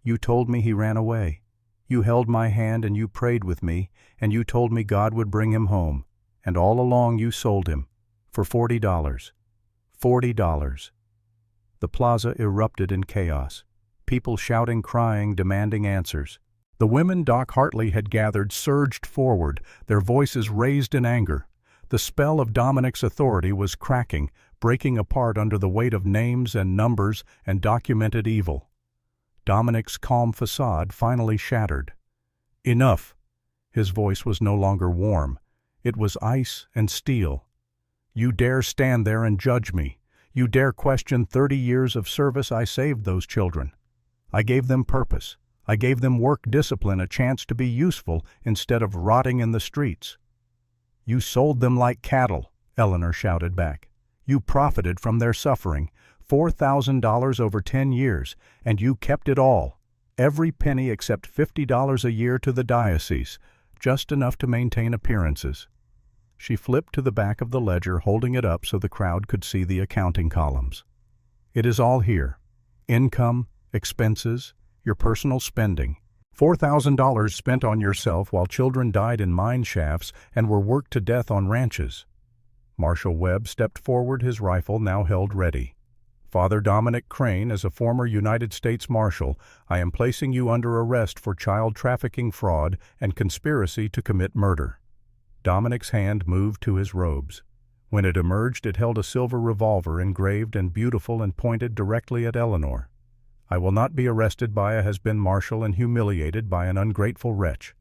You told me he ran away. You held my hand and you prayed with me, and you told me God would bring him home. And all along you sold him for $40. $40. The plaza erupted in chaos. People shouting, crying, demanding answers. The women Doc Hartley had gathered surged forward, their voices raised in anger. The spell of Dominic's authority was cracking, breaking apart under the weight of names and numbers and documented evil. Dominic's calm facade finally shattered. "Enough!" His voice was no longer warm. It was ice and steel. "You dare stand there and judge me. You dare question 30 years of service I saved those children. I gave them purpose. I gave them work discipline, a chance to be useful instead of rotting in the streets." "You sold them like cattle," Eleanor shouted back. "You profited from their suffering, $4,000 over 10 years, and you kept it all, every penny except $50 a year to the diocese, just enough to maintain appearances." She flipped to the back of the ledger, holding it up so the crowd could see the accounting columns. "It is all here. Income, expenses, your personal spending. $4,000 spent on yourself while children died in mine shafts and were worked to death on ranches." Marshal Webb stepped forward, his rifle now held ready. "Father Dominic Crane, as a former United States Marshal, I am placing you under arrest for child trafficking fraud and conspiracy to commit murder." Dominic's hand moved to his robes. When it emerged, it held a silver revolver, engraved and beautiful and pointed directly at Eleanor. "I will not be arrested by a has-been marshal and humiliated by an ungrateful wretch.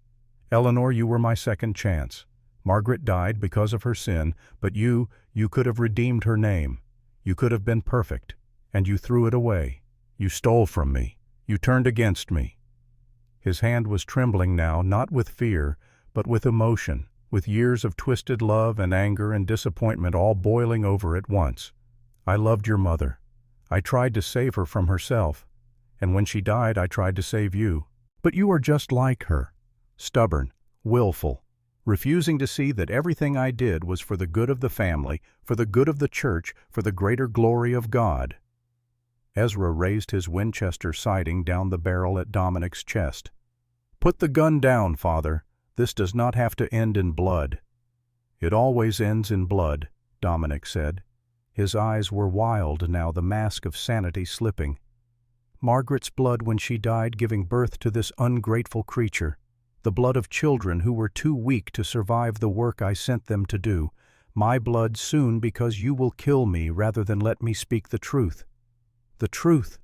Eleanor, you were my second chance. Margaret died because of her sin, but you could have redeemed her name. You could have been perfect, and you threw it away. You stole from me. You turned against me." His hand was trembling now, not with fear, but with emotion, with years of twisted love and anger and disappointment all boiling over at once. "I loved your mother. I tried to save her from herself. And when she died, I tried to save you. But you are just like her, stubborn, willful, refusing to see that everything I did was for the good of the family, for the good of the church, for the greater glory of God." Ezra raised his Winchester sighting down the barrel at Dominic's chest. "Put the gun down, Father. This does not have to end in blood." "It always ends in blood," Dominic said. His eyes were wild now, the mask of sanity slipping. "Margaret's blood when she died, giving birth to this ungrateful creature. The blood of children who were too weak to survive the work I sent them to do. My blood soon, because you will kill me rather than let me speak the truth." "The truth?"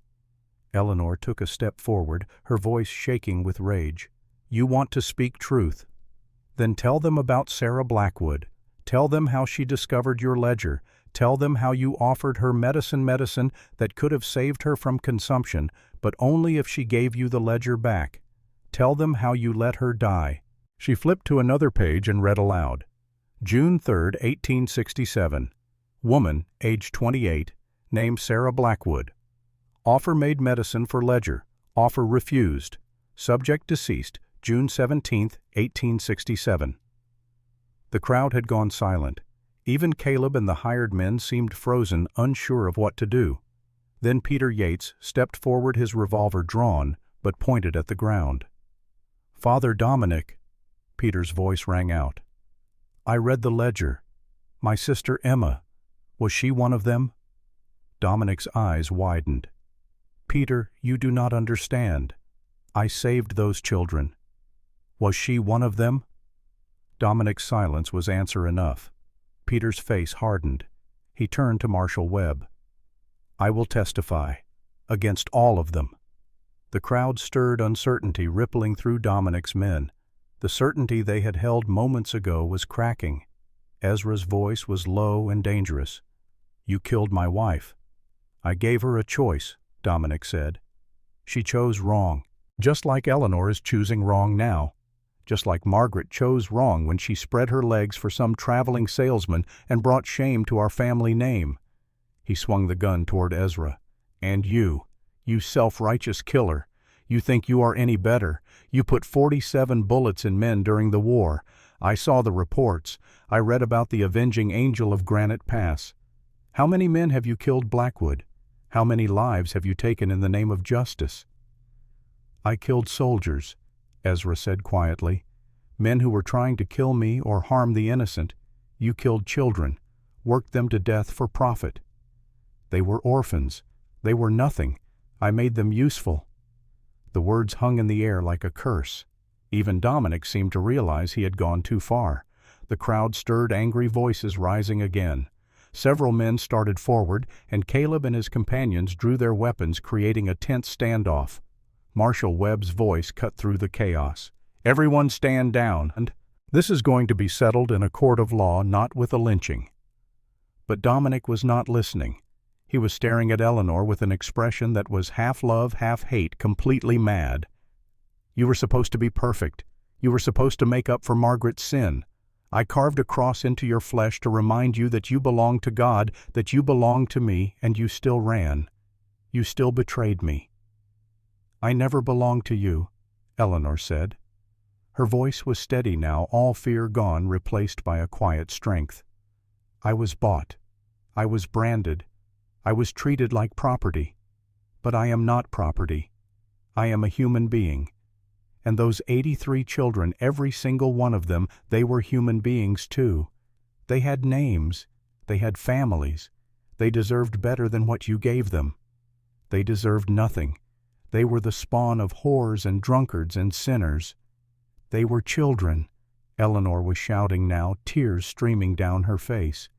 Eleanor took a step forward, her voice shaking with rage. "You want to speak truth? Then tell them about Sarah Blackwood. Tell them how she discovered your ledger. Tell them how you offered her medicine that could have saved her from consumption, but only if she gave you the ledger back. Tell them how you let her die." She flipped to another page and read aloud. June 3, 1867. Woman, age 28, named Sarah Blackwood. Offer made medicine for Ledger. Offer refused. Subject deceased, June 17, 1867. The crowd had gone silent. Even Caleb and the hired men seemed frozen, unsure of what to do. Then Peter Yates stepped forward, his revolver drawn, but pointed at the ground. "Father Dominic," Peter's voice rang out. "I read the ledger. My sister Emma, was she one of them?" Dominic's eyes widened. "Peter, you do not understand. I saved those children. Was she one of them?" Dominic's silence was answer enough. Peter's face hardened. He turned to Marshal Webb. "I will testify. Against all of them." The crowd stirred, uncertainty rippling through Dominic's men. The certainty they had held moments ago was cracking. Ezra's voice was low and dangerous. "You killed my wife." "I gave her a choice," Dominic said. "She chose wrong, just like Eleanor is choosing wrong now. Just like Margaret chose wrong when she spread her legs for some traveling salesman and brought shame to our family name." He swung the gun toward Ezra. "And you self-righteous killer, you think you are any better. You put 47 bullets in men during the war. I saw the reports. I read about the avenging angel of Granite Pass. How many men have you killed, Blackwood? How many lives have you taken in the name of justice?" "I killed soldiers," Ezra said quietly. "Men who were trying to kill me or harm the innocent. You killed children, worked them to death for profit. They were orphans. They were nothing. I made them useful." The words hung in the air like a curse. Even Dominic seemed to realize he had gone too far. The crowd stirred, angry voices rising again. Several men started forward, and Caleb and his companions drew their weapons, creating a tense standoff. Marshal Webb's voice cut through the chaos. "Everyone stand down, and this is going to be settled in a court of law, not with a lynching." But Dominic was not listening. He was staring at Eleanor with an expression that was half love, half hate, completely mad. "You were supposed to be perfect. You were supposed to make up for Margaret's sin. I carved a cross into your flesh to remind you that you belong to God, that you belong to me, and you still ran. You still betrayed me." "I never belonged to you," Eleanor said. Her voice was steady now, all fear gone, replaced by a quiet strength. "I was bought. I was branded. I was treated like property. But I am not property. I am a human being. And those 83 children, every single one of them, they were human beings too. They had names. They had families. They deserved better than what you gave them. They deserved nothing. They were the spawn of whores and drunkards and sinners. They were children," Eleanor was shouting now, tears streaming down her face.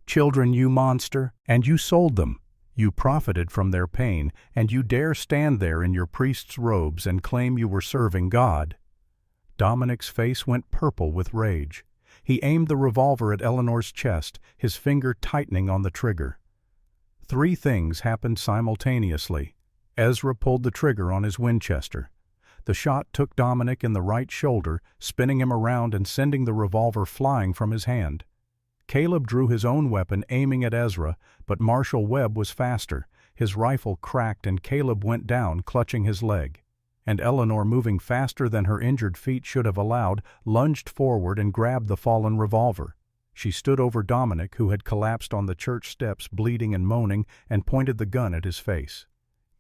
"Children, you monster! And you sold them. You profited from their pain, and you dare stand there in your priest's robes and claim you were serving God." Dominic's face went purple with rage. He aimed the revolver at Eleanor's chest, his finger tightening on the trigger. 3 things happened simultaneously. Ezra pulled the trigger on his Winchester. The shot took Dominic in the right shoulder, spinning him around and sending the revolver flying from his hand. Caleb drew his own weapon, aiming at Ezra, but Marshal Webb was faster. His rifle cracked and Caleb went down, clutching his leg. And Eleanor, moving faster than her injured feet should have allowed, lunged forward and grabbed the fallen revolver. She stood over Dominic, who had collapsed on the church steps, bleeding and moaning, and pointed the gun at his face.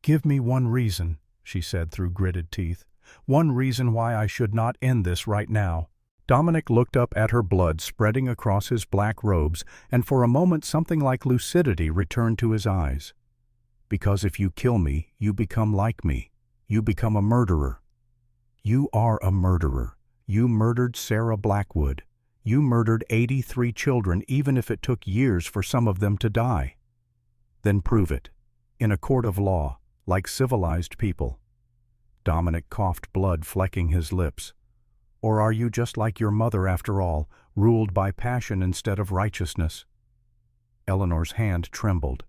"Give me one reason," she said through gritted teeth. "One reason why I should not end this right now." Dominic looked up at her, blood spreading across his black robes, and for a moment something like lucidity returned to his eyes. "Because if you kill me, you become like me. You become a murderer. You are a murderer. You murdered Sarah Blackwood. You murdered 83 children, even if it took years for some of them to die. Then prove it, in a court of law, like civilized people." Dominic coughed, blood flecking his lips. "Or are you just like your mother after all, ruled by passion instead of righteousness?" Eleanor's hand trembled.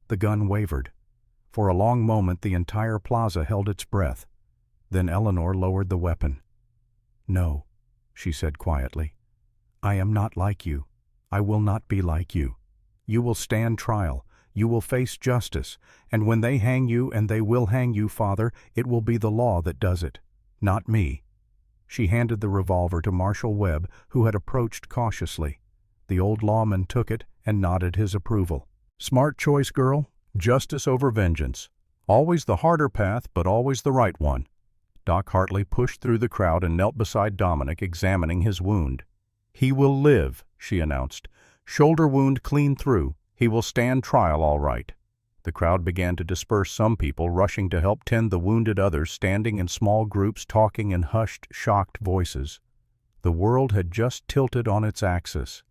The gun wavered. For a long moment the entire plaza held its breath. Then Eleanor lowered the weapon. "No," she said quietly. I am not like you. I will not be like you. You will stand trial. You will face justice. And when they hang you, and they will hang you, Father, it will be the law that does it, not me." She handed the revolver to Marshal Webb, who had approached cautiously. The old lawman took it and nodded his approval. "Smart choice, girl. Justice over vengeance. Always the harder path, but always the right one." Doc Hartley pushed through the crowd and knelt beside Dominic, examining his wound. "He will live," she announced. "Shoulder wound clean through. He will stand trial all right." The crowd began to disperse, some people rushing to help tend the wounded, others standing in small groups talking in hushed, shocked voices. The world had just tilted on its axis.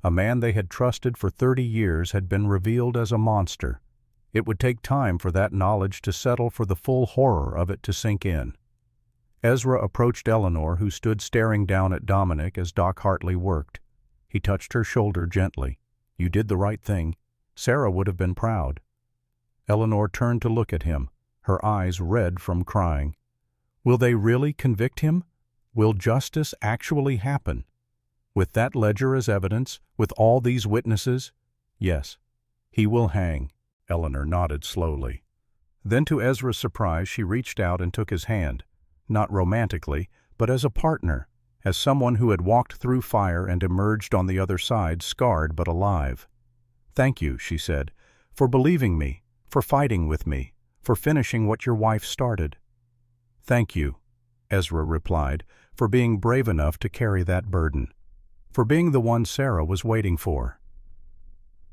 A man they had trusted for 30 years had been revealed as a monster. It would take time for that knowledge to settle, for the full horror of it to sink in. Ezra approached Eleanor, who stood staring down at Dominic as Doc Hartley worked. He touched her shoulder gently. "You did the right thing. Sarah would have been proud." Eleanor turned to look at him, her eyes red from crying. "Will they really convict him? Will justice actually happen? With that ledger as evidence, with all these witnesses?" "Yes, he will hang." Eleanor nodded slowly. Then, to Ezra's surprise, she reached out and took his hand, not romantically, but as a partner, as someone who had walked through fire and emerged on the other side scarred but alive. "Thank you," she said, "for believing me, for fighting with me, for finishing what your wife started." "Thank you," Ezra replied, "for being brave enough to carry that burden, for being the one Sarah was waiting for."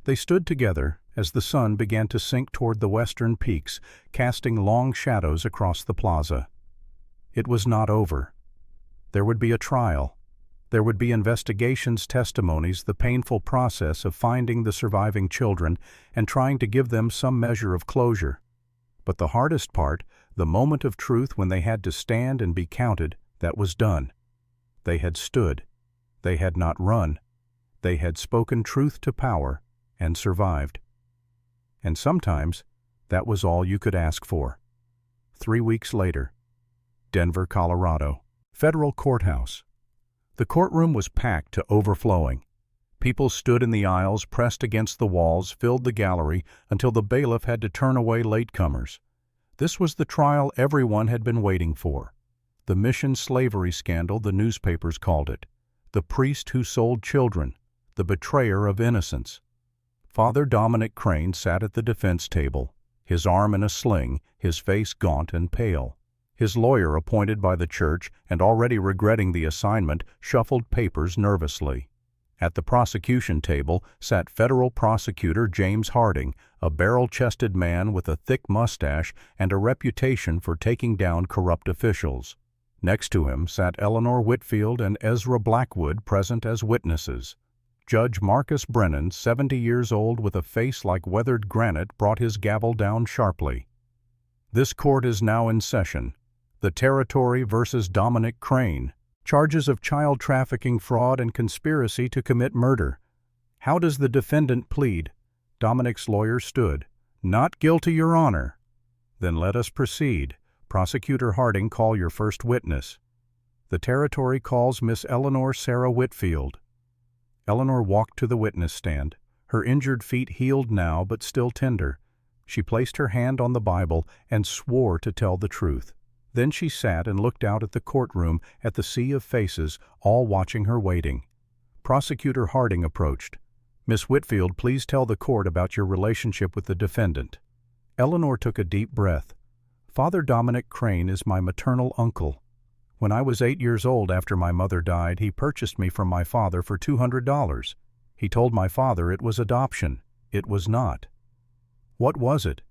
They stood together as the sun began to sink toward the western peaks, casting long shadows across the plaza. It was not over. There would be a trial. There would be investigations, testimonies, the painful process of finding the surviving children and trying to give them some measure of closure. But the hardest part, the moment of truth when they had to stand and be counted, that was done. They had stood. They had not run. They had spoken truth to power and survived. And sometimes that was all you could ask for. 3 weeks later, Denver, Colorado. Federal Courthouse. The courtroom was packed to overflowing. People stood in the aisles, pressed against the walls, filled the gallery, until the bailiff had to turn away latecomers. This was the trial everyone had been waiting for. The mission slavery scandal, the newspapers called it. The priest who sold children. The betrayer of innocence. Father Dominic Crane sat at the defense table, his arm in a sling, his face gaunt and pale. His lawyer, appointed by the church and already regretting the assignment, shuffled papers nervously. At the prosecution table sat federal prosecutor James Harding, a barrel-chested man with a thick mustache and a reputation for taking down corrupt officials. Next to him sat Eleanor Whitfield and Ezra Blackwood, present as witnesses. Judge Marcus Brennan, 70 years old with a face like weathered granite, brought his gavel down sharply. "This court is now in session. The Territory versus Dominic Crane. Charges of child trafficking, fraud, and conspiracy to commit murder. How does the defendant plead?" Dominic's lawyer stood. "Not guilty, Your Honor." "Then let us proceed. Prosecutor Harding, call your first witness." The Territory calls Miss Eleanor Sarah Whitfield. Eleanor walked to the witness stand. Her injured feet healed now, but still tender. She placed her hand on the Bible and swore to tell the truth. Then she sat and looked out at the courtroom, at the sea of faces, all watching her, waiting. Prosecutor Harding approached. "Miss Whitfield, please tell the court about your relationship with the defendant." Eleanor took a deep breath. "Father Dominic Crane is my maternal uncle. When I was 8 years old after my mother died, he purchased me from my father for $200. He told my father it was adoption. It was not. What was it?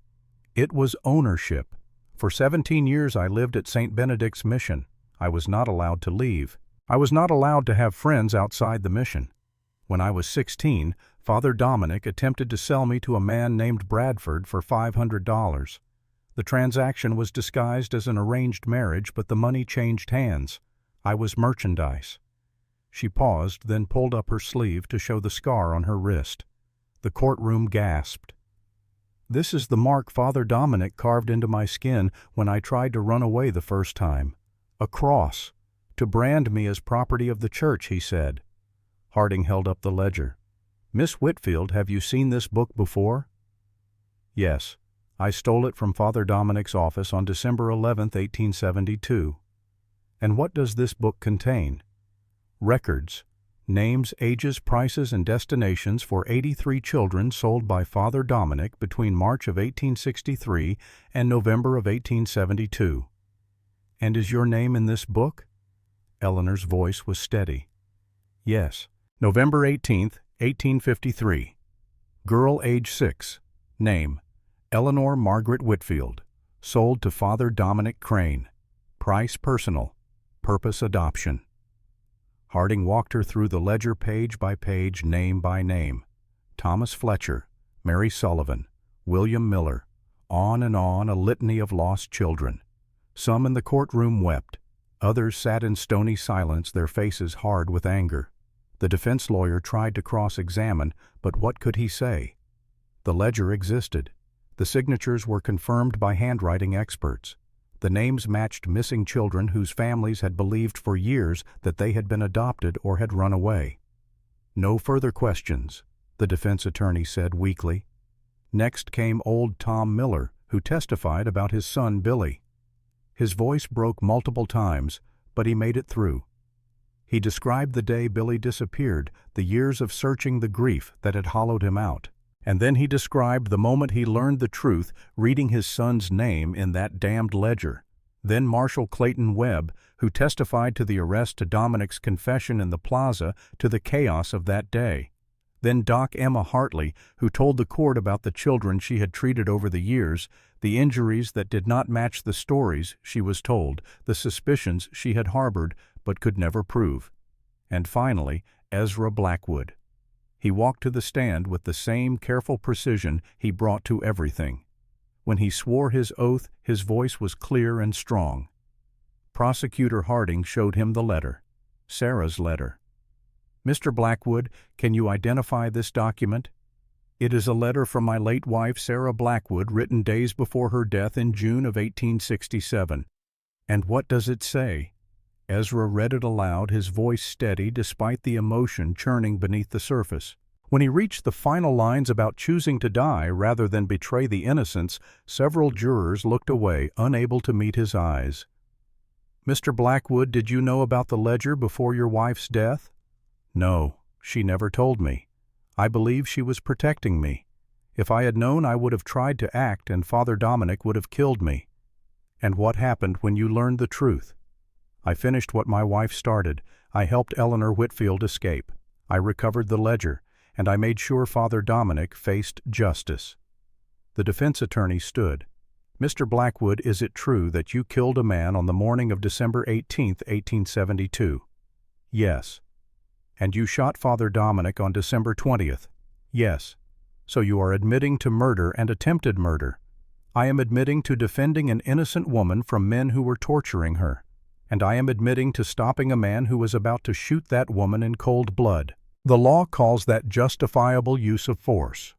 It was ownership. For 17 years I lived at St. Benedict's Mission. I was not allowed to leave. I was not allowed to have friends outside the mission. When I was 16, Father Dominic attempted to sell me to a man named Bradford for $500. The transaction was disguised as an arranged marriage, but the money changed hands. I was merchandise." She paused, then pulled up her sleeve to show the scar on her wrist. The courtroom gasped. "This is the mark Father Dominic carved into my skin when I tried to run away the first time. A cross. To brand me as property of the church," he said. Harding held up the ledger. "Miss Whitfield, have you seen this book before?" "Yes. I stole it from Father Dominic's office on December 11, 1872. "And what does this book contain?" "Records. Names, ages, prices, and destinations for 83 children sold by Father Dominic between March of 1863 and November of 1872. "And is your name in this book?" Eleanor's voice was steady. "Yes. November 18th, 1853. Girl, age 6. Name, Eleanor Margaret Whitfield. Sold to Father Dominic Crane. Price personal. Purpose adoption." Harding walked her through the ledger page by page, name by name. Thomas Fletcher, Mary Sullivan, William Miller, on, a litany of lost children. Some in the courtroom wept. Others sat in stony silence, their faces hard with anger. The defense lawyer tried to cross-examine, but what could he say? The ledger existed. The signatures were confirmed by handwriting experts. The names matched missing children whose families had believed for years that they had been adopted or had run away. "No further questions," the defense attorney said weakly. Next came old Tom Miller, who testified about his son Billy. His voice broke multiple times, but he made it through. He described the day Billy disappeared, the years of searching, the grief that had hollowed him out. And then he described the moment he learned the truth, reading his son's name in that damned ledger. Then Marshal Clayton Webb, who testified to the arrest, to Dominic's confession in the plaza, to the chaos of that day. Then Doc Emma Hartley, who told the court about the children she had treated over the years, the injuries that did not match the stories she was told, the suspicions she had harbored but could never prove. And finally, Ezra Blackwood. He walked to the stand with the same careful precision he brought to everything. When he swore his oath, his voice was clear and strong. Prosecutor Harding showed him the letter, Sarah's letter. "Mr. Blackwood, can you identify this document?" "It is a letter from my late wife, Sarah Blackwood, written days before her death in June of 1867. "And what does it say?" Ezra read it aloud, his voice steady despite the emotion churning beneath the surface. When he reached the final lines about choosing to die rather than betray the innocents, several jurors looked away, unable to meet his eyes. "Mr. Blackwood, did you know about the ledger before your wife's death?" "No, she never told me. I believe she was protecting me. If I had known, I would have tried to act, and Father Dominic would have killed me." "And what happened when you learned the truth?" "I finished what my wife started. I helped Eleanor Whitfield escape. I recovered the ledger, and I made sure Father Dominic faced justice." The defense attorney stood. "Mr. Blackwood, is it true that you killed a man on the morning of December 18, 1872? "Yes." "And you shot Father Dominic on December 20th? "Yes." "So you are admitting to murder and attempted murder." "I am admitting to defending an innocent woman from men who were torturing her. And I am admitting to stopping a man who was about to shoot that woman in cold blood. The law calls that justifiable use of force."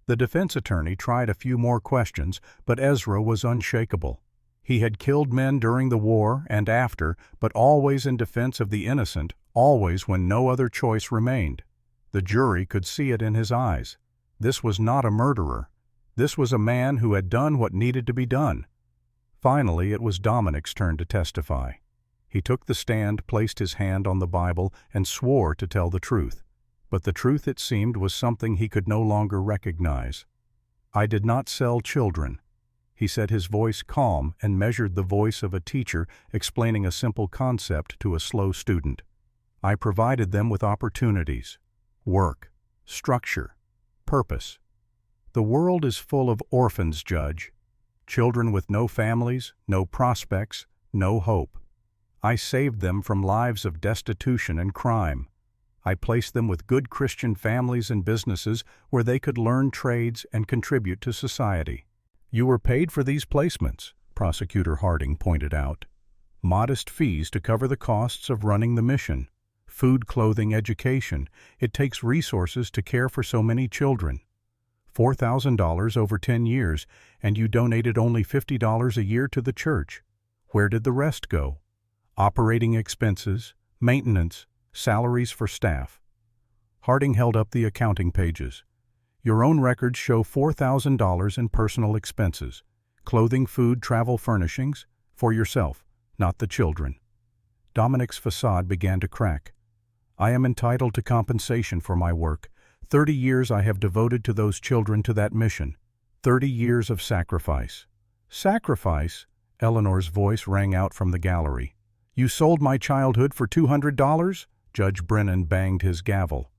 The defense attorney tried a few more questions, but Ezra was unshakable. He had killed men during the war and after, but always in defense of the innocent, always when no other choice remained. The jury could see it in his eyes. This was not a murderer. This was a man who had done what needed to be done. Finally, it was Dominic's turn to testify. He took the stand, placed his hand on the Bible, and swore to tell the truth. But the truth, it seemed, was something he could no longer recognize. "I did not sell children," he said, his voice calm and measured, the voice of a teacher explaining a simple concept to a slow student. "I provided them with opportunities, work, structure, purpose. The world is full of orphans, Judge. Children with no families, no prospects, no hope. I saved them from lives of destitution and crime. I placed them with good Christian families and businesses where they could learn trades and contribute to society." "You were paid for these placements," Prosecutor Harding pointed out. "Modest fees to cover the costs of running the mission. Food, clothing, education. It takes resources to care for so many children. $4,000 over 10 years, and you donated only $50 a year to the church. Where did the rest go? Operating expenses, maintenance, Salaries for staff. Harding held up the accounting pages. Your own records show $4,000 in personal expenses. Clothing, food, travel, furnishings. For yourself, not the children. Dominic's facade began to crack. I am entitled to compensation for my work. 30 years I have devoted to those children, to that mission. 30 years of sacrifice. Sacrifice? Eleanor's voice rang out from the gallery. You sold my childhood for $200? Judge Brennan banged his gavel.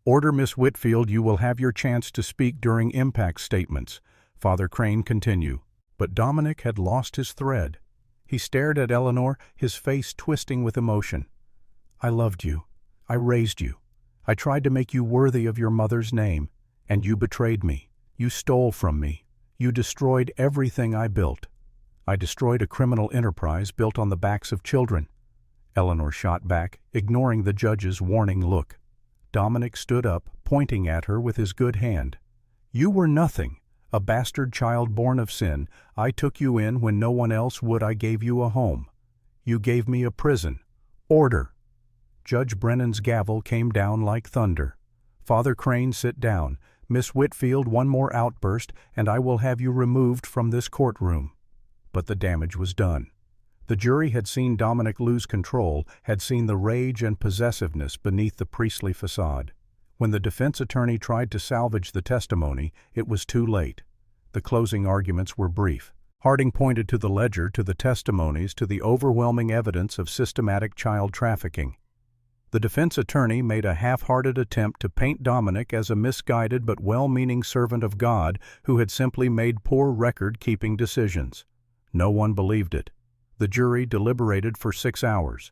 Order Miss Whitfield, you will have your chance to speak during impact statements. Father Crane continue. But Dominic had lost his thread. He stared at Eleanor, his face twisting with emotion. I loved you. I raised you. I tried to make you worthy of your mother's name, and you betrayed me. You stole from me. You destroyed everything I built. I destroyed a criminal enterprise built on the backs of children. Eleanor shot back, ignoring the judge's warning look. Dominic stood up, pointing at her with his good hand. You were nothing, a bastard child born of sin. I took you in when no one else would. I gave you a home. You gave me a prison. Order. Judge Brennan's gavel came down like thunder. Father Crane, sit down. Miss Whitfield, one more outburst, and I will have you removed from this courtroom. But the damage was done. The jury had seen Dominic lose control, had seen the rage and possessiveness beneath the priestly facade. When the defense attorney tried to salvage the testimony, it was too late. The closing arguments were brief. Harding pointed to the ledger, to the testimonies, to the overwhelming evidence of systematic child trafficking. The defense attorney made a half-hearted attempt to paint Dominic as a misguided but well-meaning servant of God who had simply made poor record-keeping decisions. No one believed it. The jury deliberated for 6 hours.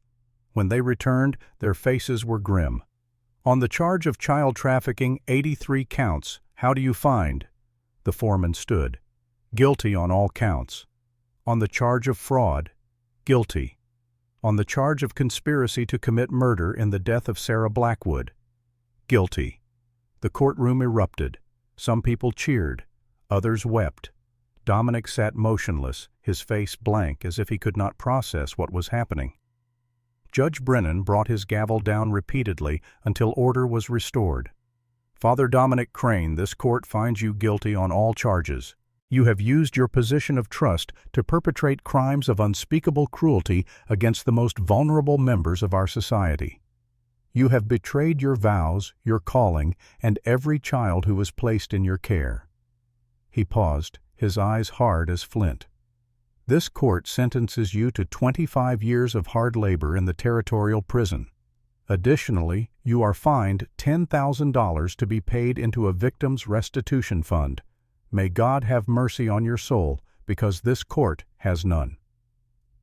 When they returned, their faces were grim. On the charge of child trafficking, 83 counts. How do you find? The foreman stood. Guilty on all counts. On the charge of fraud, guilty. On the charge of conspiracy to commit murder in the death of Sarah Blackwood, guilty. The courtroom erupted. Some people cheered. Others wept. Dominic sat motionless, his face blank as if he could not process what was happening. Judge Brennan brought his gavel down repeatedly until order was restored. Father Dominic Crane, this court finds you guilty on all charges. You have used your position of trust to perpetrate crimes of unspeakable cruelty against the most vulnerable members of our society. You have betrayed your vows, your calling, and every child who was placed in your care. He paused, his eyes hard as flint. This court sentences you to 25 years of hard labor in the territorial prison. Additionally, you are fined $10,000 to be paid into a victim's restitution fund. May God have mercy on your soul, because this court has none.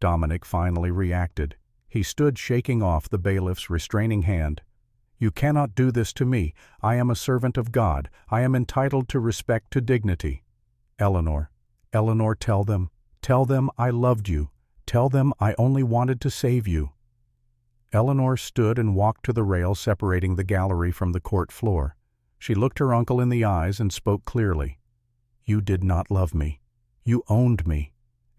Dominic finally reacted. He stood shaking off the bailiff's restraining hand. You cannot do this to me. I am a servant of God. I am entitled to respect, to dignity. Eleanor, tell them I loved you. Tell them I only wanted to save you. Eleanor stood and walked to the rail separating the gallery from the court floor. She looked her uncle in the eyes and spoke clearly. You did not love me. You owned me.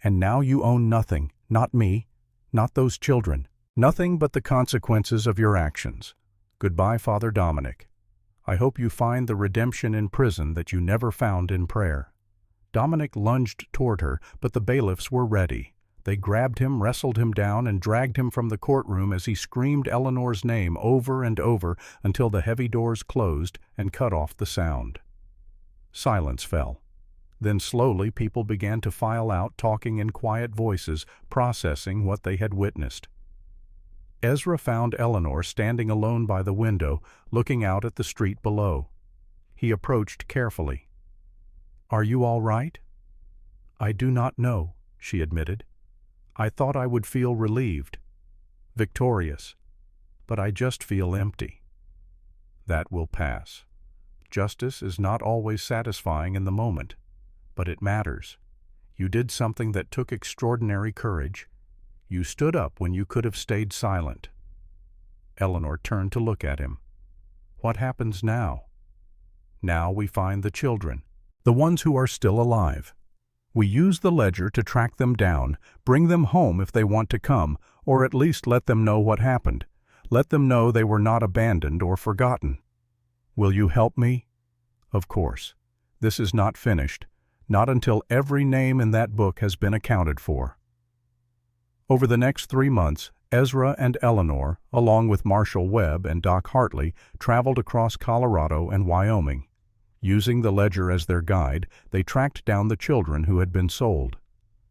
And now you own nothing, not me, not those children, nothing but the consequences of your actions. Goodbye, Father Dominic. I hope you find the redemption in prison that you never found in prayer. Dominic lunged toward her, but the bailiffs were ready. They grabbed him, wrestled him down, and dragged him from the courtroom as he screamed Eleanor's name over and over until the heavy doors closed and cut off the sound. Silence fell. Then slowly people began to file out, talking in quiet voices, processing what they had witnessed. Ezra found Eleanor standing alone by the window, looking out at the street below. He approached carefully. Are you all right? I do not know, she admitted. I thought I would feel relieved, victorious, but I just feel empty. That will pass. Justice is not always satisfying in the moment, but it matters. You did something that took extraordinary courage. You stood up when you could have stayed silent. Eleanor turned to look at him. What happens now? Now we find the children, the ones who are still alive. We use the ledger to track them down, bring them home if they want to come, or at least let them know what happened. Let them know they were not abandoned or forgotten. Will you help me? Of course. This is not finished, not until every name in that book has been accounted for. Over the next 3 months, Ezra and Eleanor, along with Marshall Webb and Doc Hartley, traveled across Colorado and Wyoming. Using the ledger as their guide, they tracked down the children who had been sold.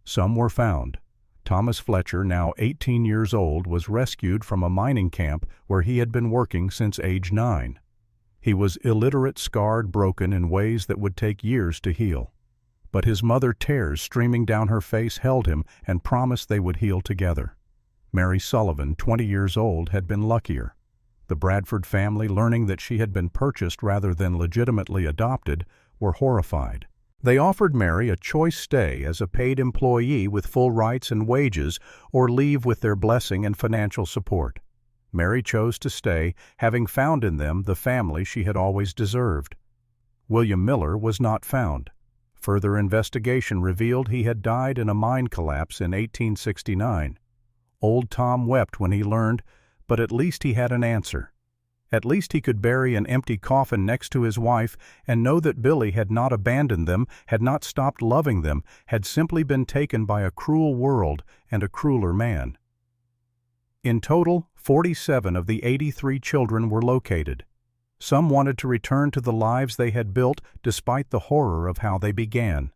Some were found. Thomas Fletcher, now 18 years old, was rescued from a mining camp where he had been working since age 9. He was illiterate, scarred, broken in ways that would take years to heal. But his mother, tears streaming down her face, held him and promised they would heal together. Mary Sullivan, 20 years old, had been luckier. The Bradford family, learning that she had been purchased rather than legitimately adopted, were horrified. They offered Mary a choice stay as a paid employee with full rights and wages, or leave with their blessing and financial support. Mary chose to stay, having found in them the family she had always deserved. William Miller was not found. Further investigation revealed he had died in a mine collapse in 1869. Old Tom wept when he learned, but at least he had an answer. At least he could bury an empty coffin next to his wife and know that Billy had not abandoned them, had not stopped loving them, had simply been taken by a cruel world and a crueler man. In total, 47 of the 83 children were located. Some wanted to return to the lives they had built despite the horror of how they began.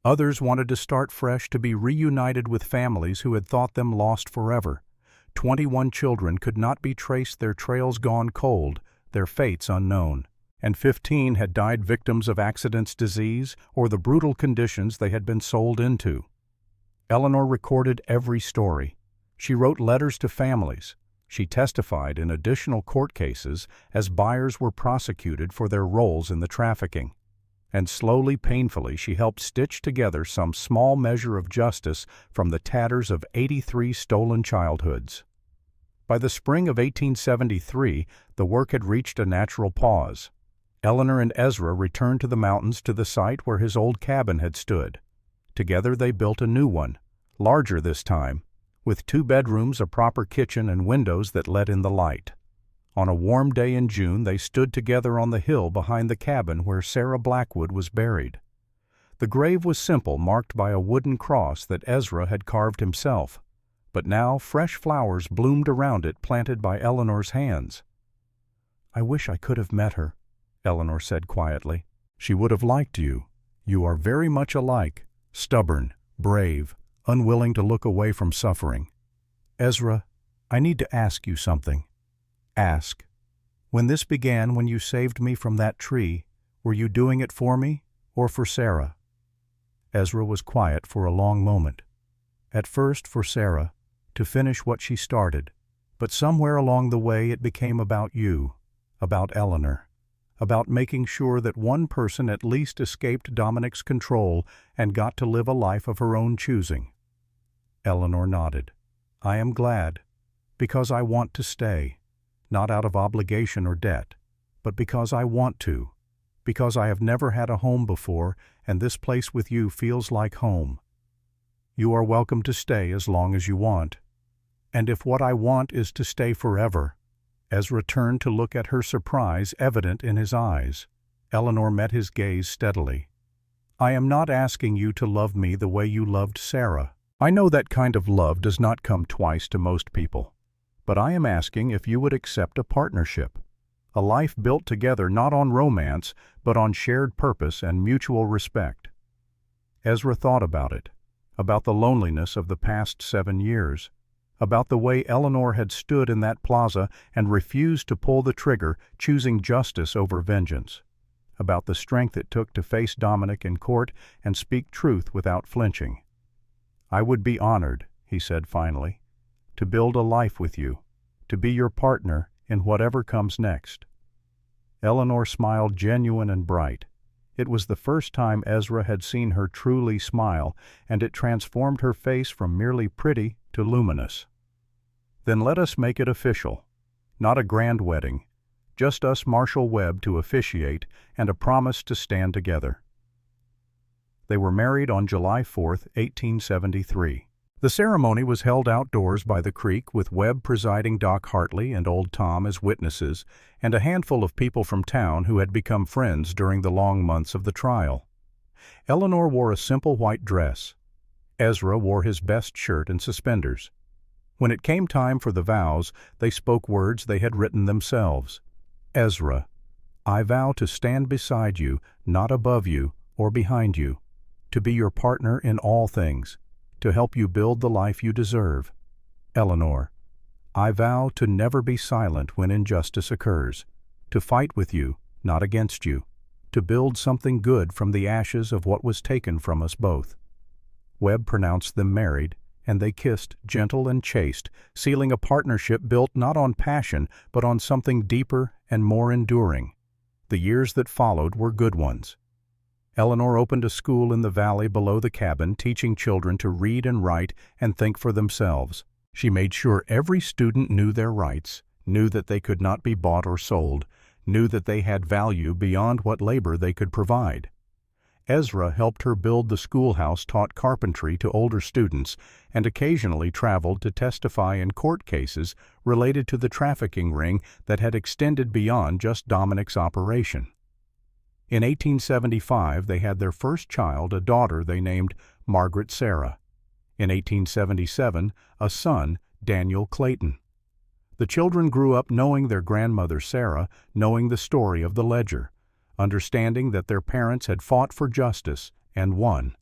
Others wanted to start fresh, to be reunited with families who had thought them lost forever. 21 children could not be traced, their trails gone cold, their fates unknown. And 15 had died victims of accidents, disease, or the brutal conditions they had been sold into. Eleanor recorded every story. She wrote letters to families. She testified in additional court cases as buyers were prosecuted for their roles in the trafficking. And slowly, painfully, she helped stitch together some small measure of justice from the tatters of 83 stolen childhoods. By the spring of 1873, the work had reached a natural pause. Eleanor and Ezra returned to the mountains, to the site where his old cabin had stood. Together they built a new one, larger this time, with 2 bedrooms, a proper kitchen, and windows that let in the light. On a warm day in June, they stood together on the hill behind the cabin where Sarah Blackwood was buried. The grave was simple, marked by a wooden cross that Ezra had carved himself. But now fresh flowers bloomed around it, planted by Eleanor's hands. "I wish I could have met her," Eleanor said quietly. "She would have liked you. You are very much alike, stubborn, brave, unwilling to look away from suffering. Ezra, I need to ask you something." "Ask." "When this began, when you saved me from that tree, were you doing it for me or for Sarah?" Ezra was quiet for a long moment. "At first for Sarah, to finish what she started, but somewhere along the way it became about you, about Eleanor, about making sure that one person at least escaped Dominic's control and got to live a life of her own choosing." Eleanor nodded. "I am glad, because I want to stay. Not out of obligation or debt, but because I want to, because I have never had a home before, and this place with you feels like home. You are welcome to stay as long as you want. And if what I want is to stay forever—" Ezra turned to look at her, surprise evident in his eyes. Eleanor met his gaze steadily. "I am not asking you to love me the way you loved Sarah. I know that kind of love does not come twice to most people. But I am asking if you would accept a partnership, a life built together not on romance, but on shared purpose and mutual respect." Ezra thought about it, about the loneliness of the past 7 years, about the way Eleanor had stood in that plaza and refused to pull the trigger, choosing justice over vengeance, about the strength it took to face Dominic in court and speak truth without flinching. "I would be honored," he said finally, "to build a life with you, to be your partner in whatever comes next." Eleanor smiled, genuine and bright. It was the first time Ezra had seen her truly smile, and it transformed her face from merely pretty to luminous. "Then let us make it official. Not a grand wedding, just us, Marshall Webb to officiate, and a promise to stand together." They were married on July 4, 1873. The ceremony was held outdoors by the creek with Webb presiding, Doc Hartley and Old Tom as witnesses, and a handful of people from town who had become friends during the long months of the trial. Eleanor wore a simple white dress. Ezra wore his best shirt and suspenders. When it came time for the vows, they spoke words they had written themselves. Ezra, I vow to stand beside you, not above you or behind you, to be your partner in all things, to help you build the life you deserve. Eleanor, I vow to never be silent when injustice occurs, to fight with you, not against you, to build something good from the ashes of what was taken from us both. Webb pronounced them married, and they kissed, gentle and chaste, sealing a partnership built not on passion, but on something deeper and more enduring. The years that followed were good ones. Eleanor opened a school in the valley below the cabin, teaching children to read and write and think for themselves. She made sure every student knew their rights, knew that they could not be bought or sold, knew that they had value beyond what labor they could provide. Ezra helped her build the schoolhouse, taught carpentry to older students, and occasionally traveled to testify in court cases related to the trafficking ring that had extended beyond just Dominic's operation. In 1875, they had their first child, a daughter they named Margaret Sarah. In 1877, a son, Daniel Clayton. The children grew up knowing their grandmother Sarah, knowing the story of the ledger, understanding that their parents had fought for justice and won.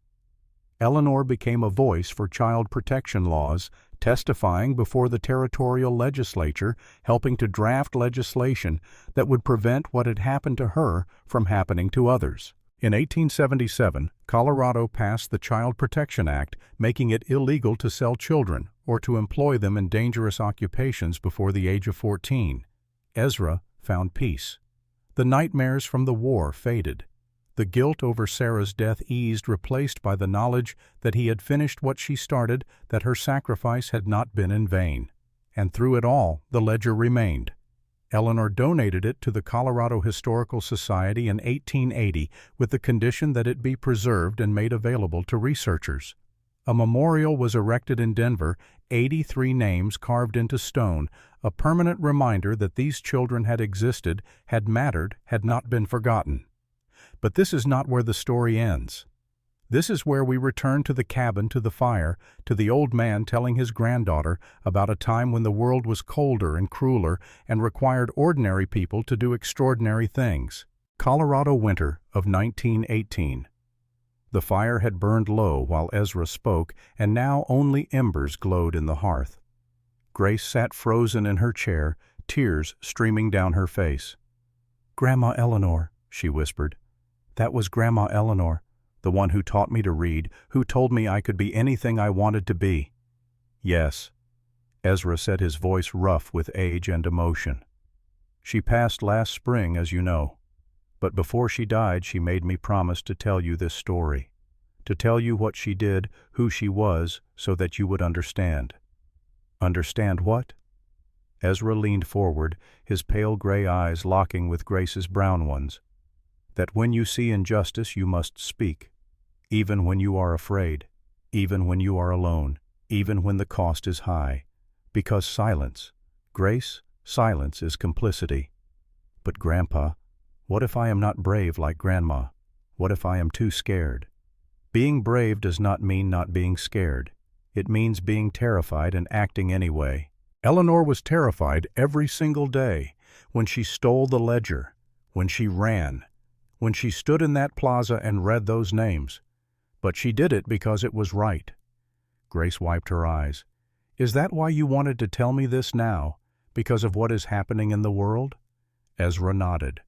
Eleanor became a voice for child protection laws, testifying before the territorial legislature, helping to draft legislation that would prevent what had happened to her from happening to others. In 1877, Colorado passed the Child Protection Act, making it illegal to sell children or to employ them in dangerous occupations before the age of 14. Ezra found peace. The nightmares from the war faded. The guilt over Sarah's death eased, replaced by the knowledge that he had finished what she started, that her sacrifice had not been in vain. And through it all, the ledger remained. Eleanor donated it to the Colorado Historical Society in 1880 with the condition that it be preserved and made available to researchers. A memorial was erected in Denver, 83 names carved into stone, a permanent reminder that these children had existed, had mattered, had not been forgotten. But this is not where the story ends. This is where we return to the cabin, to the fire, to the old man telling his granddaughter about a time when the world was colder and crueler and required ordinary people to do extraordinary things. Colorado winter of 1918. The fire had burned low while Ezra spoke, and now only embers glowed in the hearth. Grace sat frozen in her chair, tears streaming down her face. "Grandma Eleanor," she whispered. "That was Grandma Eleanor, the one who taught me to read, who told me I could be anything I wanted to be." "Yes," Ezra said, his voice rough with age and emotion. "She passed last spring, as you know. But before she died, she made me promise to tell you this story, to tell you what she did, who she was, so that you would understand." "Understand what?" Ezra leaned forward, his pale gray eyes locking with Grace's brown ones. "That when you see injustice, you must speak, even when you are afraid, even when you are alone, even when the cost is high. Because silence, Grace, silence is complicity." "But Grandpa, what if I am not brave like Grandma? What if I am too scared?" "Being brave does not mean not being scared. It means being terrified and acting anyway." Eleanor was terrified every single day, when she stole the ledger, when she ran, when she stood in that plaza and read those names. But she did it because it was right. Grace wiped her eyes. "Is that why you wanted to tell me this now, because of what is happening in the world?" Ezra nodded.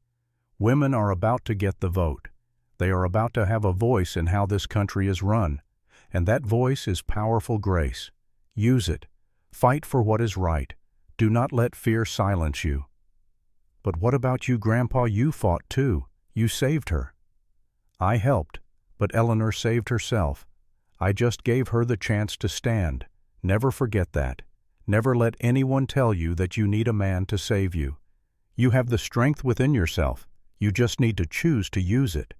"Women are about to get the vote. They are about to have a voice in how this country is run. And that voice is powerful, Grace. Use it. Fight for what is right. Do not let fear silence you." "But what about you, Grandpa? You fought too. You saved her." "I helped, but Eleanor saved herself. I just gave her the chance to stand. Never forget that. Never let anyone tell you that you need a man to save you. You have the strength within yourself. You just need to choose to use it."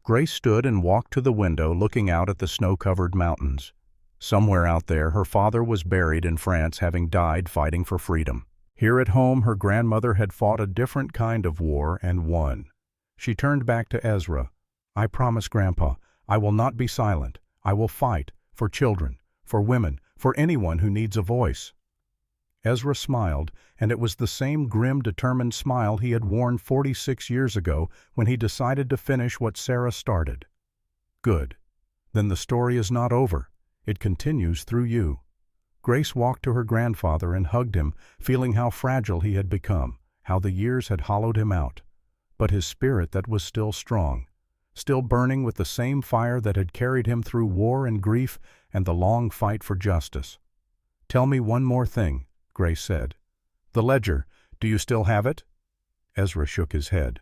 Grace stood and walked to the window, looking out at the snow-covered mountains. Somewhere out there, her father was buried in France, having died fighting for freedom. Here at home, her grandmother had fought a different kind of war and won. She turned back to Ezra. "I promise, Grandpa, I will not be silent. I will fight for children, for women, for anyone who needs a voice." Ezra smiled, and it was the same grim, determined smile he had worn 46 years ago when he decided to finish what Sarah started. "Good. Then the story is not over. It continues through you." Grace walked to her grandfather and hugged him, feeling how fragile he had become, how the years had hollowed him out. But his spirit that was still strong, still burning with the same fire that had carried him through war and grief and the long fight for justice. "Tell me one more thing," Grace said. "The ledger, do you still have it?" Ezra shook his head.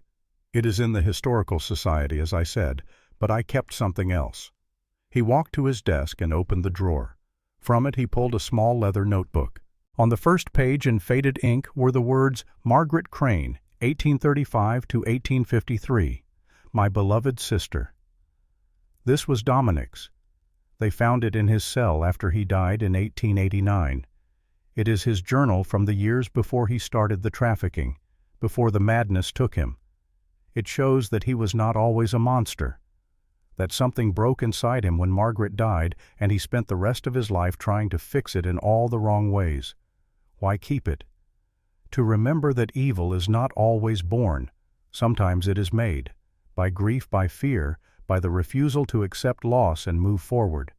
"It is in the Historical Society, as I said, but I kept something else." He walked to his desk and opened the drawer. From it he pulled a small leather notebook. On the first page in faded ink were the words, "Margaret Crane, 1835 to 1853, my beloved sister." This was Dominic's. They found it in his cell after he died in 1889. It is his journal from the years before he started the trafficking, before the madness took him. It shows that he was not always a monster, that something broke inside him when Margaret died, and he spent the rest of his life trying to fix it in all the wrong ways. Why keep it? To remember that evil is not always born. Sometimes it is made, by grief, by fear, by the refusal to accept loss and move forward.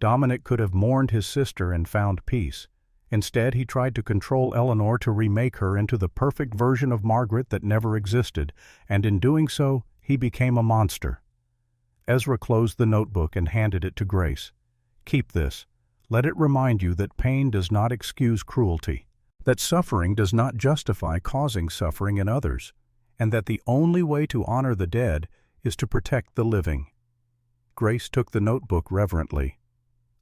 Dominic could have mourned his sister and found peace. Instead, he tried to control Eleanor to remake her into the perfect version of Margaret that never existed, and in doing so, he became a monster. Ezra closed the notebook and handed it to Grace. "Keep this. Let it remind you that pain does not excuse cruelty, that suffering does not justify causing suffering in others, and that the only way to honor the dead is to protect the living." Grace took the notebook reverently.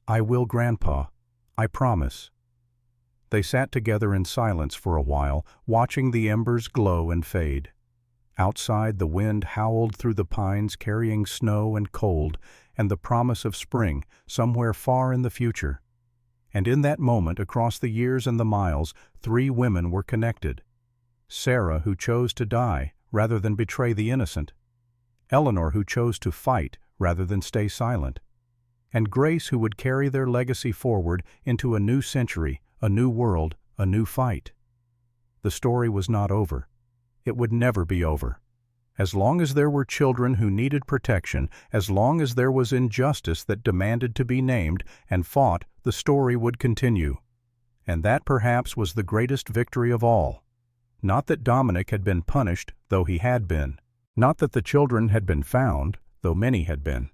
"I will, Grandpa. I promise." They sat together in silence for a while, watching the embers glow and fade. Outside, the wind howled through the pines, carrying snow and cold and the promise of spring somewhere far in the future. And in that moment, across the years and the miles, 3 women were connected. Sarah, who chose to die rather than betray the innocent. Eleanor, who chose to fight rather than stay silent. And Grace, who would carry their legacy forward into a new century, a new world, a new fight. The story was not over. It would never be over. As long as there were children who needed protection, as long as there was injustice that demanded to be named and fought, the story would continue. And that perhaps was the greatest victory of all. Not that Dominic had been punished, though he had been. Not that the children had been found, though many had been.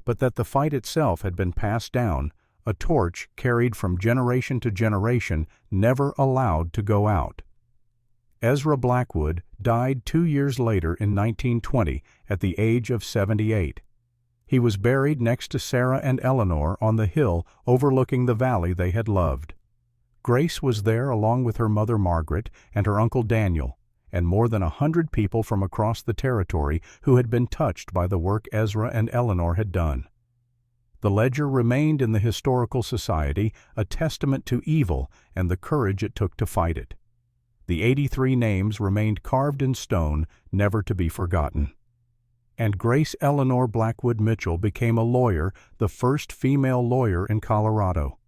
But that the fight itself had been passed down, a torch carried from generation to generation, never allowed to go out. Ezra Blackwood died 2 years later in 1920 at the age of 78. He was buried next to Sarah and Eleanor on the hill overlooking the valley they had loved. Grace was there along with her mother Margaret and her uncle Daniel, and more than 100 people from across the territory who had been touched by the work Ezra and Eleanor had done. The ledger remained in the Historical Society, a testament to evil and the courage it took to fight it. The 83 names remained carved in stone, never to be forgotten. And Grace Eleanor Blackwood Mitchell became a lawyer, the first female lawyer in Colorado.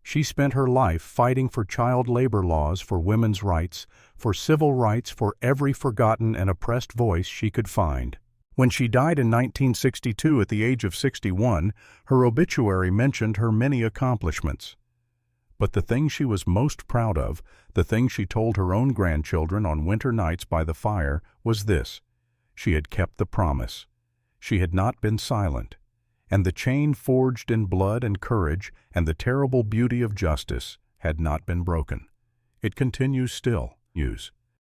She spent her life fighting for child labor laws, for women's rights, for civil rights, for every forgotten and oppressed voice she could find. When she died in 1962 at the age of 61, her obituary mentioned her many accomplishments. But the thing she was most proud of, the thing she told her own grandchildren on winter nights by the fire, was this: she had kept the promise. She had not been silent. And the chain forged in blood and courage and the terrible beauty of justice had not been broken. It continues still. Use.